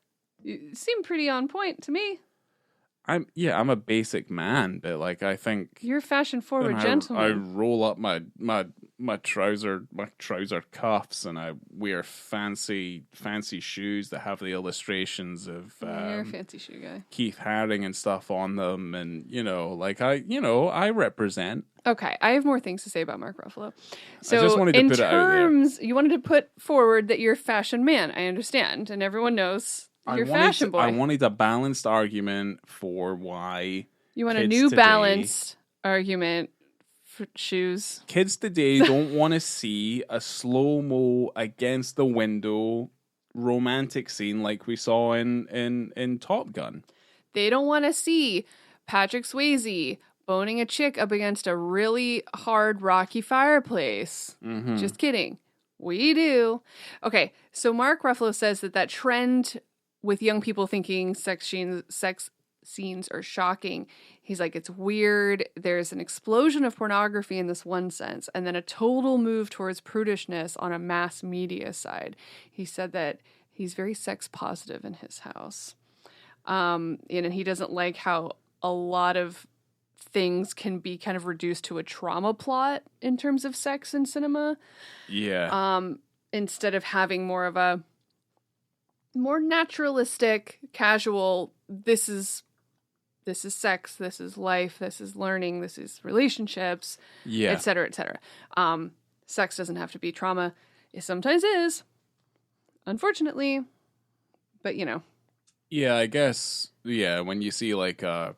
You seem pretty on point to me. I'm a basic man, but like I think You're a fashion forward and I gentleman. roll up my trouser cuffs and I wear fancy shoes that have the illustrations of You're a fancy shoe guy. Keith Haring and stuff on them, and I represent. Okay, I have more things to say about Mark Ruffalo. So, just wanted to in put it out there. terms, you wanted to put forward that you're a fashion man. I understand, and everyone knows you're a fashion boy. I wanted a balanced argument for why You want a kids new today- balanced argument for shoes. kids today don't want to see a slow-mo against the window romantic scene like we saw in Top Gun. They don't want to see Patrick Swayze boning a chick up against a really hard rocky fireplace. Just kidding. We do. Okay, so Mark Ruffalo says that trend with young people thinking sex scenes are shocking. He's like, it's weird. There's an explosion of pornography in this one sense, and then a total move towards prudishness on a mass media side. He said that he's very sex positive in his house. And he doesn't like how a lot of things can be kind of reduced to a trauma plot in terms of sex in cinema. Yeah. Instead of having more of a more naturalistic, casual, this is sex, this is life, this is learning, this is relationships, et cetera, et cetera. Sex doesn't have to be trauma. It sometimes is, unfortunately, but Yeah, I guess. Yeah, when you see like a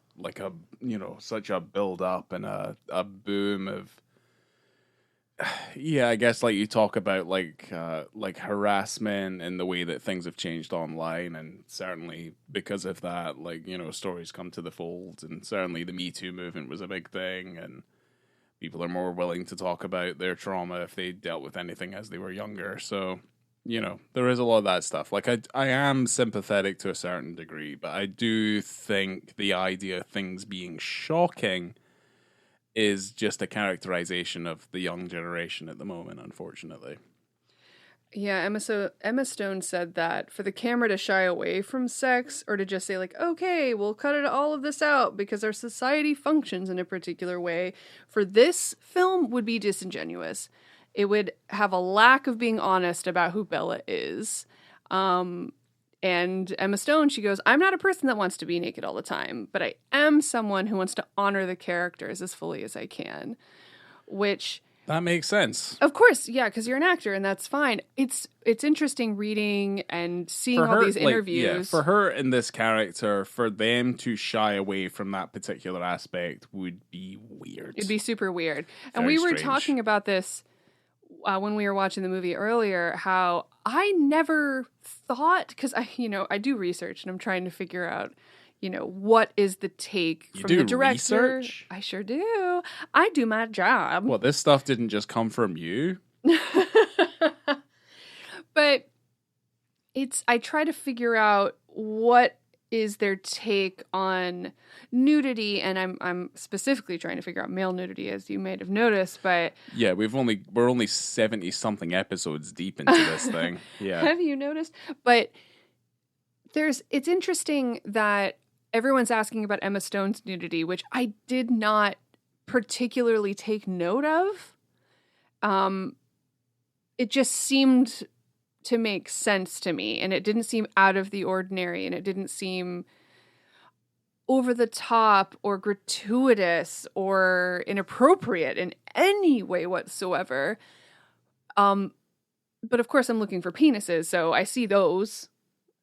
such a build up and a boom of. Yeah, I guess like you talk about like harassment and the way that things have changed online, and certainly because of that, like stories come to the fold, and certainly the Me Too movement was a big thing, and people are more willing to talk about their trauma if they dealt with anything as they were younger. So there is a lot of that stuff. Like I am sympathetic to a certain degree, but I do think the idea of things being shocking is just a characterization of the young generation at the moment, unfortunately. Yeah, Emma Stone said that for the camera to shy away from sex or to just say like, okay, we'll cut all of this out because our society functions in a particular way, for this film would be disingenuous. It would have a lack of being honest about who Bella is. And Emma Stone, she goes, I'm not a person that wants to be naked all the time, but I am someone who wants to honor the characters as fully as I can, which... That makes sense. Of course, yeah, because you're an actor, and that's fine. It's interesting reading and seeing all these interviews. For her in this character, for them to shy away from that particular aspect would be weird. It'd be super weird. And we were talking about this when we were watching the movie earlier, how I never thought, because I do research and I'm trying to figure out, what is the take from the director. Research? I sure do. I do my job. Well, this stuff didn't just come from you. But I try to figure out what is their take on nudity, and I'm specifically trying to figure out male nudity, as you might have noticed. But yeah, we're only 70 something episodes deep into this thing. Yeah, have you noticed? But it's interesting that everyone's asking about Emma Stone's nudity, which I did not particularly take note of. It just seemed to make sense to me, and it didn't seem out of the ordinary, and it didn't seem over the top or gratuitous or inappropriate in any way whatsoever. But of course I'm looking for penises, so I see those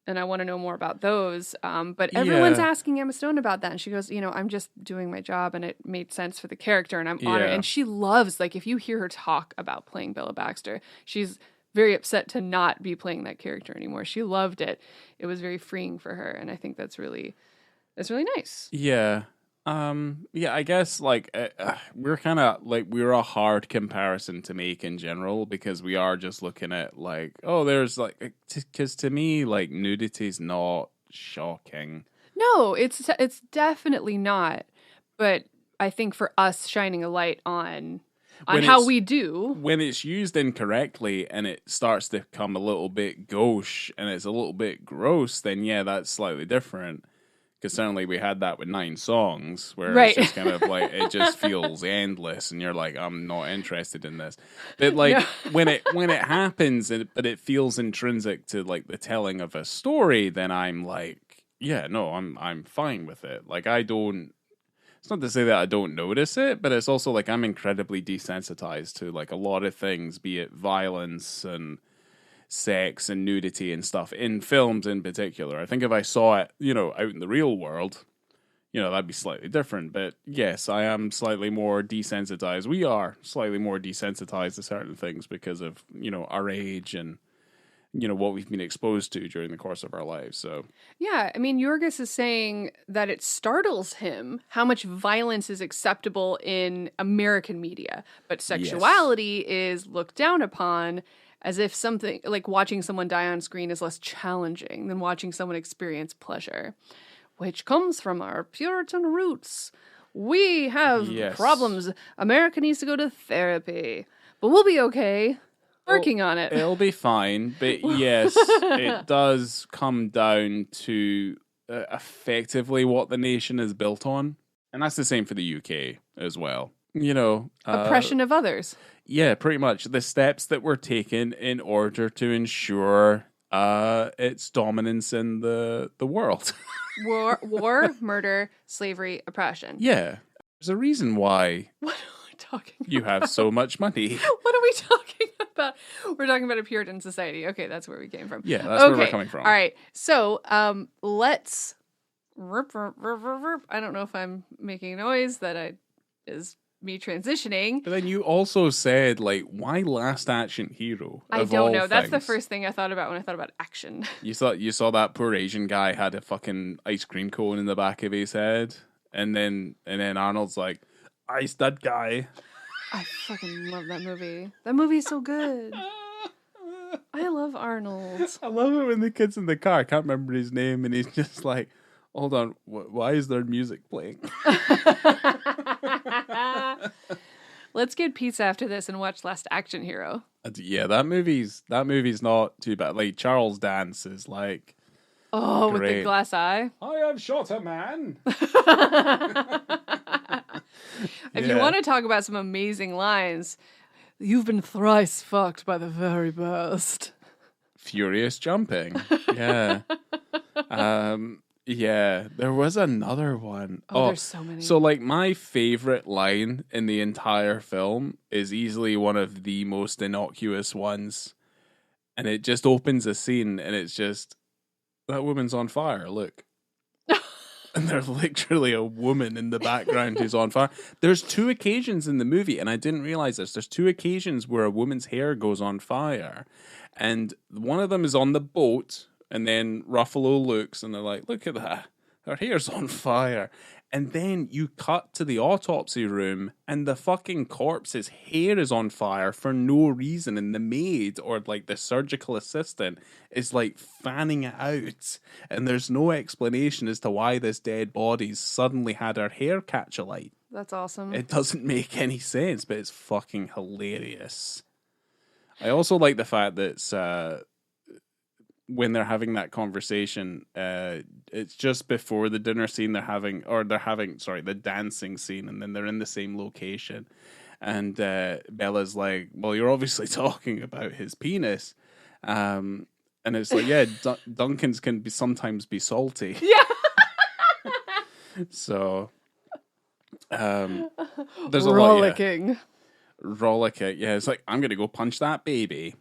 and I want to know more about those. But everyone's asking Emma Stone about that, and she goes, I'm just doing my job, and it made sense for the character, and I'm honored. And she loves, like, if you hear her talk about playing Bella Baxter, she's very upset to not be playing that character anymore. She loved it. It was very freeing for her, and I think that's really nice. Yeah. I guess we're kind of we're a hard comparison to make in general, because we are just looking at there's because to me nudity's not shocking. No, it's definitely not. But I think for us shining a light on how we do, when it's used incorrectly and it starts to become a little bit gauche and it's a little bit gross, then yeah, that's slightly different. Because certainly we had that with 9 songs, where it's just kind of it just feels endless, and you're like, I'm not interested in this. But when it happens, but it feels intrinsic to the telling of a story, then I'm like, yeah, no, I'm fine with it. I don't. It's not to say that I don't notice it, but it's also I'm incredibly desensitized to a lot of things, be it violence and sex and nudity and stuff in films in particular. I think if I saw it, out in the real world, that'd be slightly different. But yes, I am slightly more desensitized. We are slightly more desensitized to certain things because of, our age and what we've been exposed to during the course of our lives. So Yeah, I mean, Yorgos is saying that it startles him how much violence is acceptable in American media, but sexuality is looked down upon as if something like watching someone die on screen is less challenging than watching someone experience pleasure, which comes from our Puritan roots. We have problems. America needs to go to therapy, but we'll be okay. Working on it. It'll be fine, but yes, it does come down to effectively what the nation is built on, and that's the same for the UK as well. Oppression of others. Yeah, pretty much the steps that were taken in order to ensure its dominance in the world. War, murder, slavery, oppression. Yeah, there's a reason why. What are we talking about? You have so much money. What are we talking about? We're talking about a Puritan society. Okay, that's where we came from. Yeah, that's where we're coming from. All right. So, let's I don't know if I'm making noise that is me transitioning. But then you also said, like, why Last Action Hero? I don't know. That's the first thing I thought about when I thought about action. You saw that poor Asian guy had a fucking ice cream cone in the back of his head, and then Arnold's like, ice that guy. I fucking love that movie. That movie is so good. I love Arnold. I love it when the kid's in the car. I can't remember his name, and he's just like, hold on, why is there music playing? Let's get pizza after this and watch Last Action Hero. Yeah, that movie's not too bad. Like, Charles Dance is like, oh, great. With the glass eye. I have shot a man. If you want to talk about some amazing lines, you've been thrice fucked by the very best. Furious jumping. Yeah. Yeah, there was another one. Oh, there's so many. So, like, my favorite line in the entire film is easily one of the most innocuous ones. And it just opens a scene, and it's just, that woman's on fire, look. And there's literally a woman in the background who's on fire. There's 2 occasions in the movie, and I didn't realize this. There's 2 occasions where a woman's hair goes on fire. And one of them is on the boat, and then Ruffalo looks, and they're like, look at that. Her hair's on fire. And then you cut to the autopsy room, and the fucking corpse's hair is on fire for no reason. And the maid, or like the surgical assistant, is like fanning it out. And there's no explanation as to why this dead body's suddenly had her hair catch alight. That's awesome. It doesn't make any sense, but it's fucking hilarious. I also like the fact that it's, when they're having that conversation, it's just before the dinner scene they're having the dancing scene, and then they're in the same location, and Bella's like, well, you're obviously talking about his penis, and it's like, yeah, Duncan's can sometimes be salty. Yeah. So there's a rollicking. lot, rollicking, yeah, it's like, I'm gonna go punch that baby.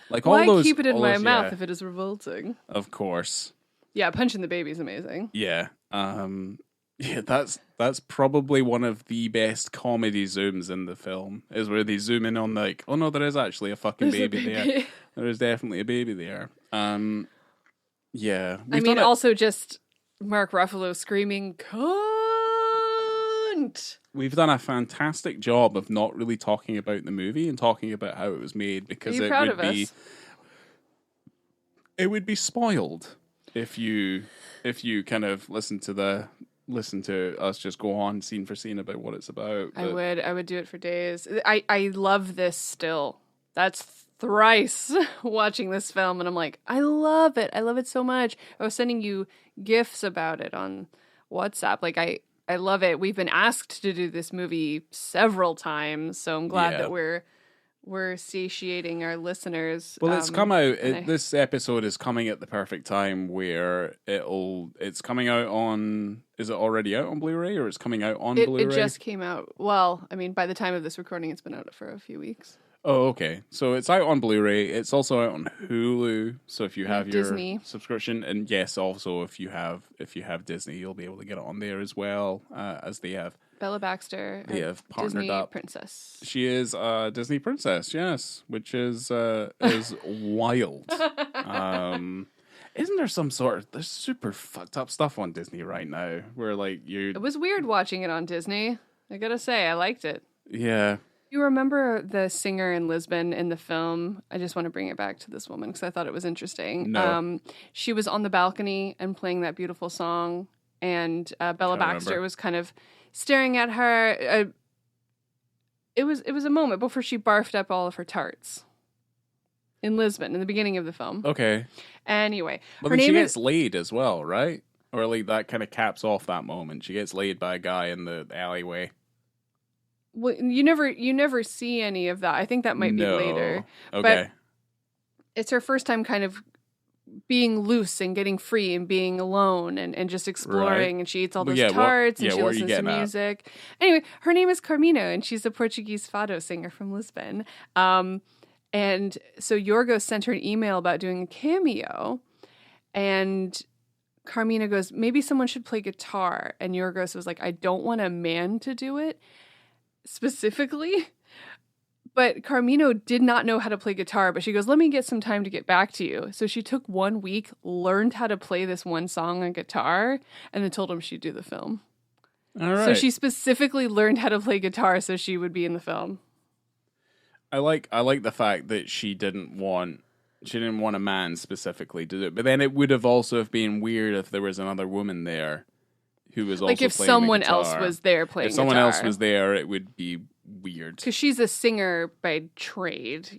Like, why all those, keep it in my mouth yeah, if it is revolting? of course. Yeah, punching the baby is amazing. Yeah. Yeah, that's probably one of the best comedy zooms in the film, is where they zoom in on, like, oh no, there is actually a fucking baby there. There is definitely a baby there. Yeah. I mean, also just Mark Ruffalo screaming, cunt! We've done a fantastic job of not really talking about the movie and talking about how it was made, because it would be spoiled if you kind of listen to us just go on scene for scene about what it's about. But I would do it for days. I love this still. That's thrice watching this film, and I'm like, I love it. I love it so much. I was sending you GIFs about it on WhatsApp. Like, I love it. We've been asked to do this movie several times, so I'm glad that we're satiating our listeners. Well, it's come out. This episode is coming at the perfect time where it's coming out on. Is it already out on Blu-ray, or it's coming out on Blu-ray? It just came out. Well, I mean, by the time of this recording, it's been out for a few weeks. Oh, okay. So it's out on Blu-ray. It's also out on Hulu. So if you have your Disney subscription, and yes, also if you have Disney, you'll be able to get it on there as well, as they have Bella Baxter, They a have partnered Disney up. princess. She is a Disney princess, yes, which is wild. Isn't there some sort of there's super fucked up stuff on Disney right now where like you It was weird watching it on Disney. I gotta say, I liked it. yeah. You remember the singer in Lisbon in the film? I just want to bring it back to this woman because I thought it was interesting. No. She was on the balcony and playing that beautiful song, and Bella Baxter was kind of staring at her. It was a moment before she barfed up all of her tarts in Lisbon in the beginning of the film. Okay. Anyway, Well, her then she name gets laid as well, right? Or like that kind of caps off that moment. She gets laid by a guy in the alleyway. Well, you never see any of that. I think that might be later. Okay. But it's her first time kind of being loose and getting free and being alone and just exploring. Right. And she eats all Well, those tarts and she what are you listens to getting at? music. Anyway, her name is Carmina and she's a Portuguese fado singer from Lisbon. And so Yorgos sent her an email about doing a cameo. And Carmina goes, maybe someone should play guitar. And Yorgos was like, I don't want a man to do it specifically. But Carmino did not know how to play guitar, but she goes, let me get some time to get back to you. So she took 1 week, learned how to play this one song on guitar, and then told him she'd do the film. All right. So she specifically learned how to play guitar so she would be in the film. I like the fact that she didn't want a man specifically to do it. But then it would have also have been weird if there was another woman there who was also Like if playing someone the else guitar. was there playing If someone guitar. else was there, it would be weird. Because she's a singer by trade,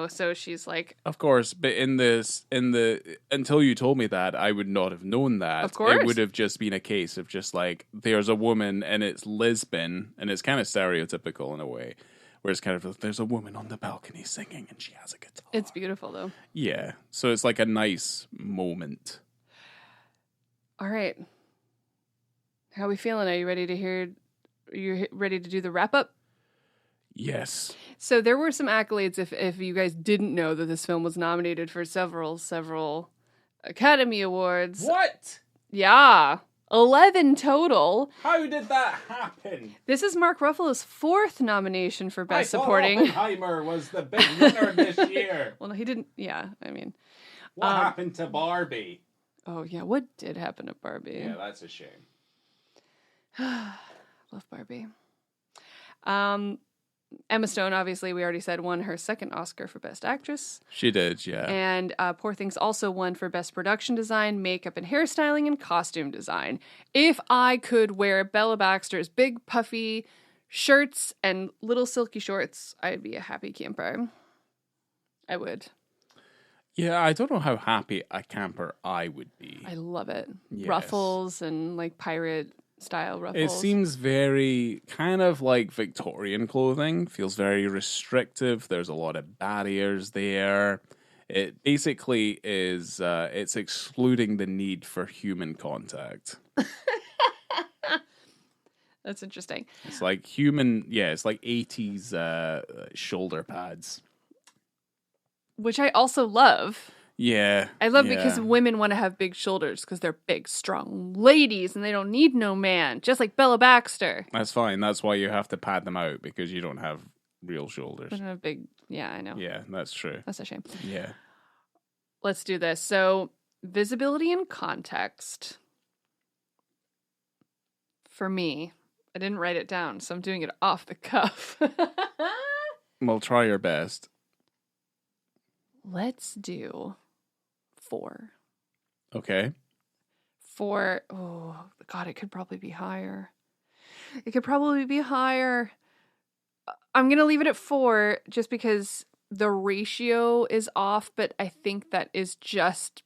so she's like... Of course, but until you told me that, I would not have known that. Of course. It would have just been a case of just like, there's a woman and it's Lisbon, and it's kind of stereotypical in a way. Where it's kind of, there's a woman on the balcony singing and she has a guitar. It's beautiful, though. Yeah, so it's like a nice moment. All right. How are we feeling? Are you ready to hear... You're ready to do the wrap-up? Yes. So there were some accolades if you guys didn't know that this film was nominated for several Academy Awards. What? Yeah. 11 total. How did that happen? This is Mark Ruffalo's 4th nomination for Best Supporting. Oppenheimer was the big winner this year. Well, no, he didn't. Yeah, I mean. What happened to Barbie? Oh, yeah. What did happen to Barbie? Yeah, that's a shame. Love Barbie. Emma Stone, obviously, we already said, won her 2nd Oscar for Best Actress. She did, yeah. And Poor Things also won for Best Production Design, Makeup and Hairstyling, and Costume Design. If I could wear Bella Baxter's big puffy shirts and little silky shorts, I'd be a happy camper. I would. Yeah, I don't know how happy a camper I would be. I love it. Yes. Ruffles and like pirate style ruffles. It seems very kind of like Victorian clothing. Feels very restrictive. There's a lot of barriers there. It basically is, it's excluding the need for human contact. That's interesting. It's like it's like 80s shoulder pads. Which I also love. Yeah. I love because women want to have big shoulders because they're big, strong ladies and they don't need no man, just like Bella Baxter. That's fine. That's why you have to pad them out because you don't have real shoulders. I don't have big, yeah, I know. Yeah, that's true. That's a shame. Yeah. Let's do this. So, visibility and context. For me, I didn't write it down, so I'm doing it off the cuff. Well, try your best. Let's do 4. Okay. 4. Oh, God, it could probably be higher. It could probably be higher. I'm going to leave it at 4 just because the ratio is off, but I think that is just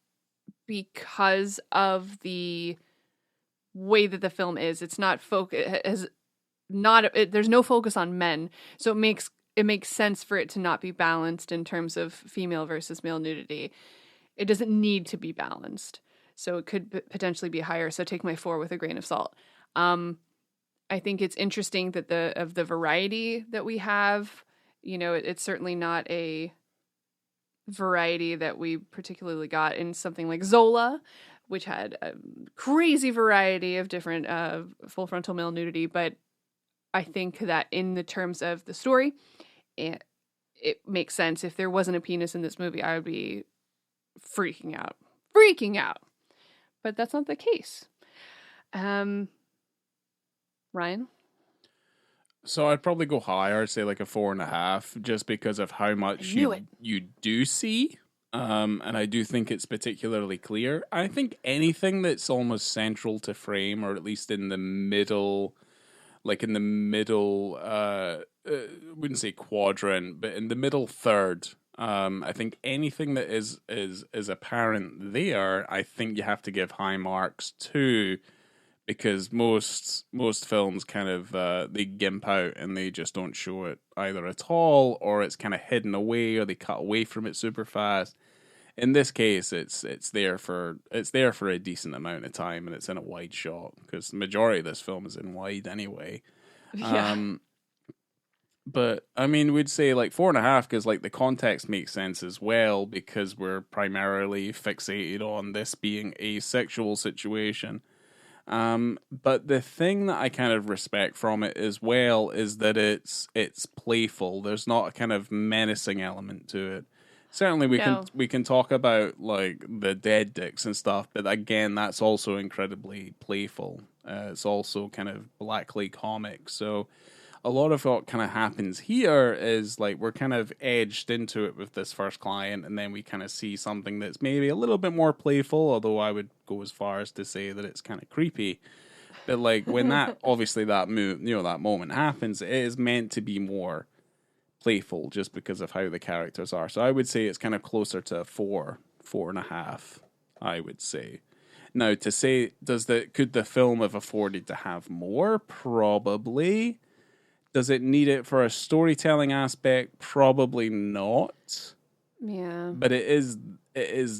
because of the way that the film is. It's not there's no focus on men. So it makes sense for it to not be balanced in terms of female versus male nudity. It doesn't need to be balanced. So it could potentially be higher. So take my 4 with a grain of salt. I think it's interesting that the variety that we have, it's certainly not a variety that we particularly got in something like Zola, which had a crazy variety of different full frontal male nudity. But I think that in the terms of the story, it makes sense. If there wasn't a penis in this movie, I would be freaking out. Freaking out. But that's not the case. Ryan? So I'd probably go higher. I'd say like a 4.5, just because of how much you do see. And I do think it's particularly clear. I think anything that's almost central to frame, or at least in the middle, wouldn't say quadrant, but in the middle third. I think anything that is apparent there, I think you have to give high marks to, because most films kind of they gimp out and they just don't show it either at all, or it's kind of hidden away, or they cut away from it super fast. In this case, it's there for a decent amount of time, and it's in a wide shot, because the majority of this film is in wide anyway. Yeah. But I mean, we'd say like 4.5, because like the context makes sense as well, because we're primarily fixated on this being a sexual situation. But the thing that I kind of respect from it as well is that it's playful. There's not a kind of menacing element to it. Certainly we can talk about like the dead dicks and stuff, but again, that's also incredibly playful. It's also kind of blackly comic. So a lot of what kind of happens here is like we're kind of edged into it with this first client, and then we kind of see something that's maybe a little bit more playful, although I would go as far as to say that it's kind of creepy. But like when that obviously that that moment happens, it is meant to be more playful just because of how the characters are. So I would say it's kind of closer to 4.5, I would say. Now, to say could the film have afforded to have more? Probably. Does it need it for a storytelling aspect? Probably not. Yeah. But it is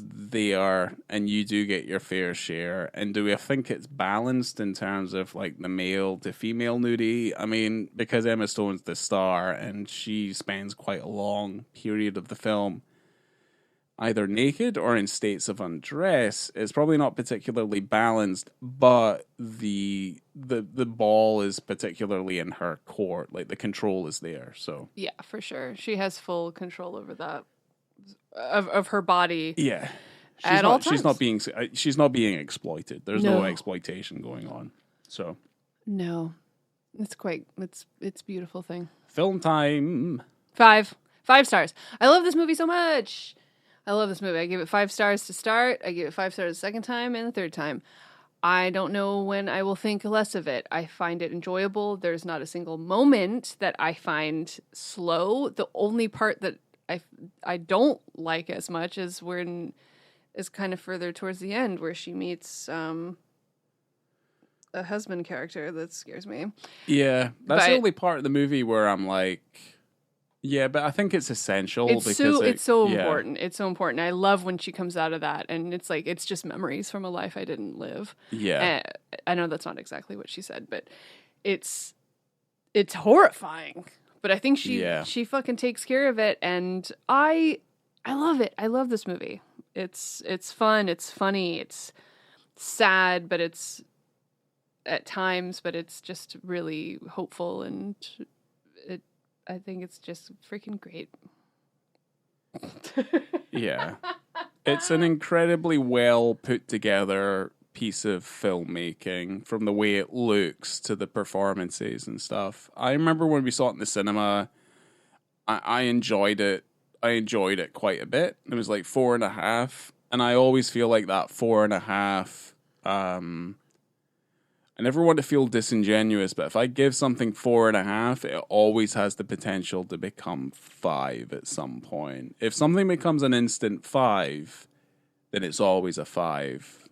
there, and you do get your fair share. And do I think it's balanced in terms of like the male to female nudity? I mean, because Emma Stone's the star, and she spends quite a long period of the film either naked or in states of undress, it's probably not particularly balanced, but the ball is particularly in her court. Like the control is there. So yeah, for sure. She has full control over that of her body. Yeah. All times. She's not being exploited. There's no exploitation going on. So no. It's a beautiful thing. Film time. 5 stars. I love this movie so much. I love this movie. I give it 5 stars to start. I give it 5 stars the second time and the third time. I don't know when I will think less of it. I find it enjoyable. There's not a single moment that I find slow. The only part that I don't like as much is kind of further towards the end, where she meets a husband character that scares me. Yeah, that's the only part of the movie where I'm like, yeah, but I think it's essential it's so important. It's so important. I love when she comes out of that, and it's like it's just memories from a life I didn't live. Yeah, I know that's not exactly what she said, but it's horrifying. But I think she fucking takes care of it, and I love it. I love this movie. It's fun. It's funny. It's sad, but it's at times, but it's just really hopeful, and I think it's just freaking great. Yeah. It's an incredibly well put together piece of filmmaking, from the way it looks to the performances and stuff. I remember when we saw it in the cinema, I enjoyed it. I enjoyed it quite a bit. It was like 4.5. And I always feel like that 4.5, I never want to feel disingenuous, but if I give something 4.5, it always has the potential to become 5 at some point. If something becomes an instant 5, then it's always a 5.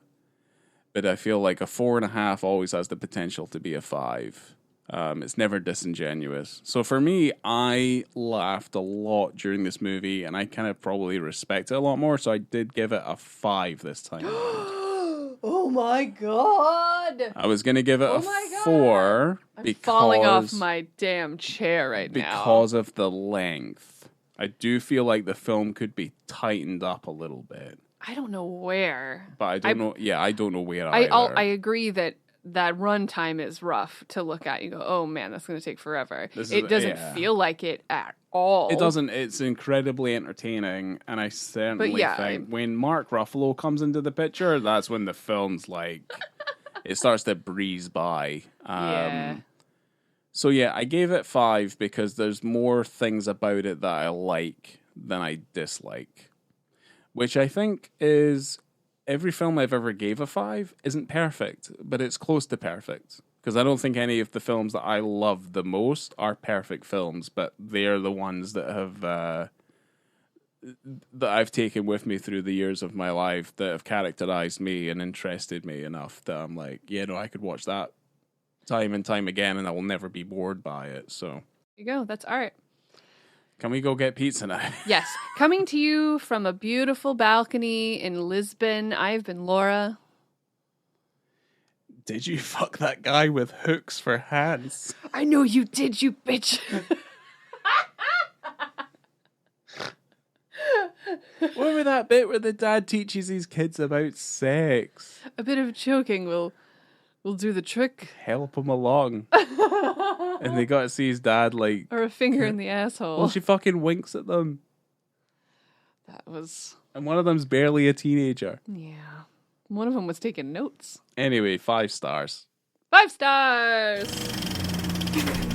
But I feel like a 4.5 always has the potential to be a 5. It's never disingenuous. So for me, I laughed a lot during this movie, and I kind of probably respect it a lot more, so I did give it a 5 this time. Oh my god! I was going to give it a 4 I'm falling off my damn chair right now. Because of the length. I do feel like the film could be tightened up a little bit. I don't know where. But I don't know. Yeah, I don't know where either. I agree that that runtime is rough to look at. You go, oh man, that's going to take forever. This It is- doesn't yeah. feel like it at all. It doesn't. It's incredibly entertaining, and I certainly yeah, think when Mark Ruffalo comes into the picture, that's when the film's like it starts to breeze by. Yeah. So yeah, I gave it 5 because there's more things about it that I like than I dislike, which I think is every film I've ever gave a 5 isn't perfect, but it's close to perfect. Because I don't think any of the films that I love the most are perfect films, but they're the ones that have that I've taken with me through the years of my life that have characterized me and interested me enough that I'm like, yeah, no, I could watch that time and time again, and I will never be bored by it. So There you go. That's art. can we go get pizza now? Yes. Coming to you from a beautiful balcony in Lisbon, I've been Laura. Did you fuck that guy with hooks for hands? I know you did, you bitch. What was that bit where the dad teaches his kids about sex? A bit of choking will do the trick. Help him along. And they got to see his dad like, Or a finger in the asshole. well, she fucking winks at them. That was... And one of them's barely a teenager. Yeah. One of them was taking notes. Anyway, 5 stars. 5 stars!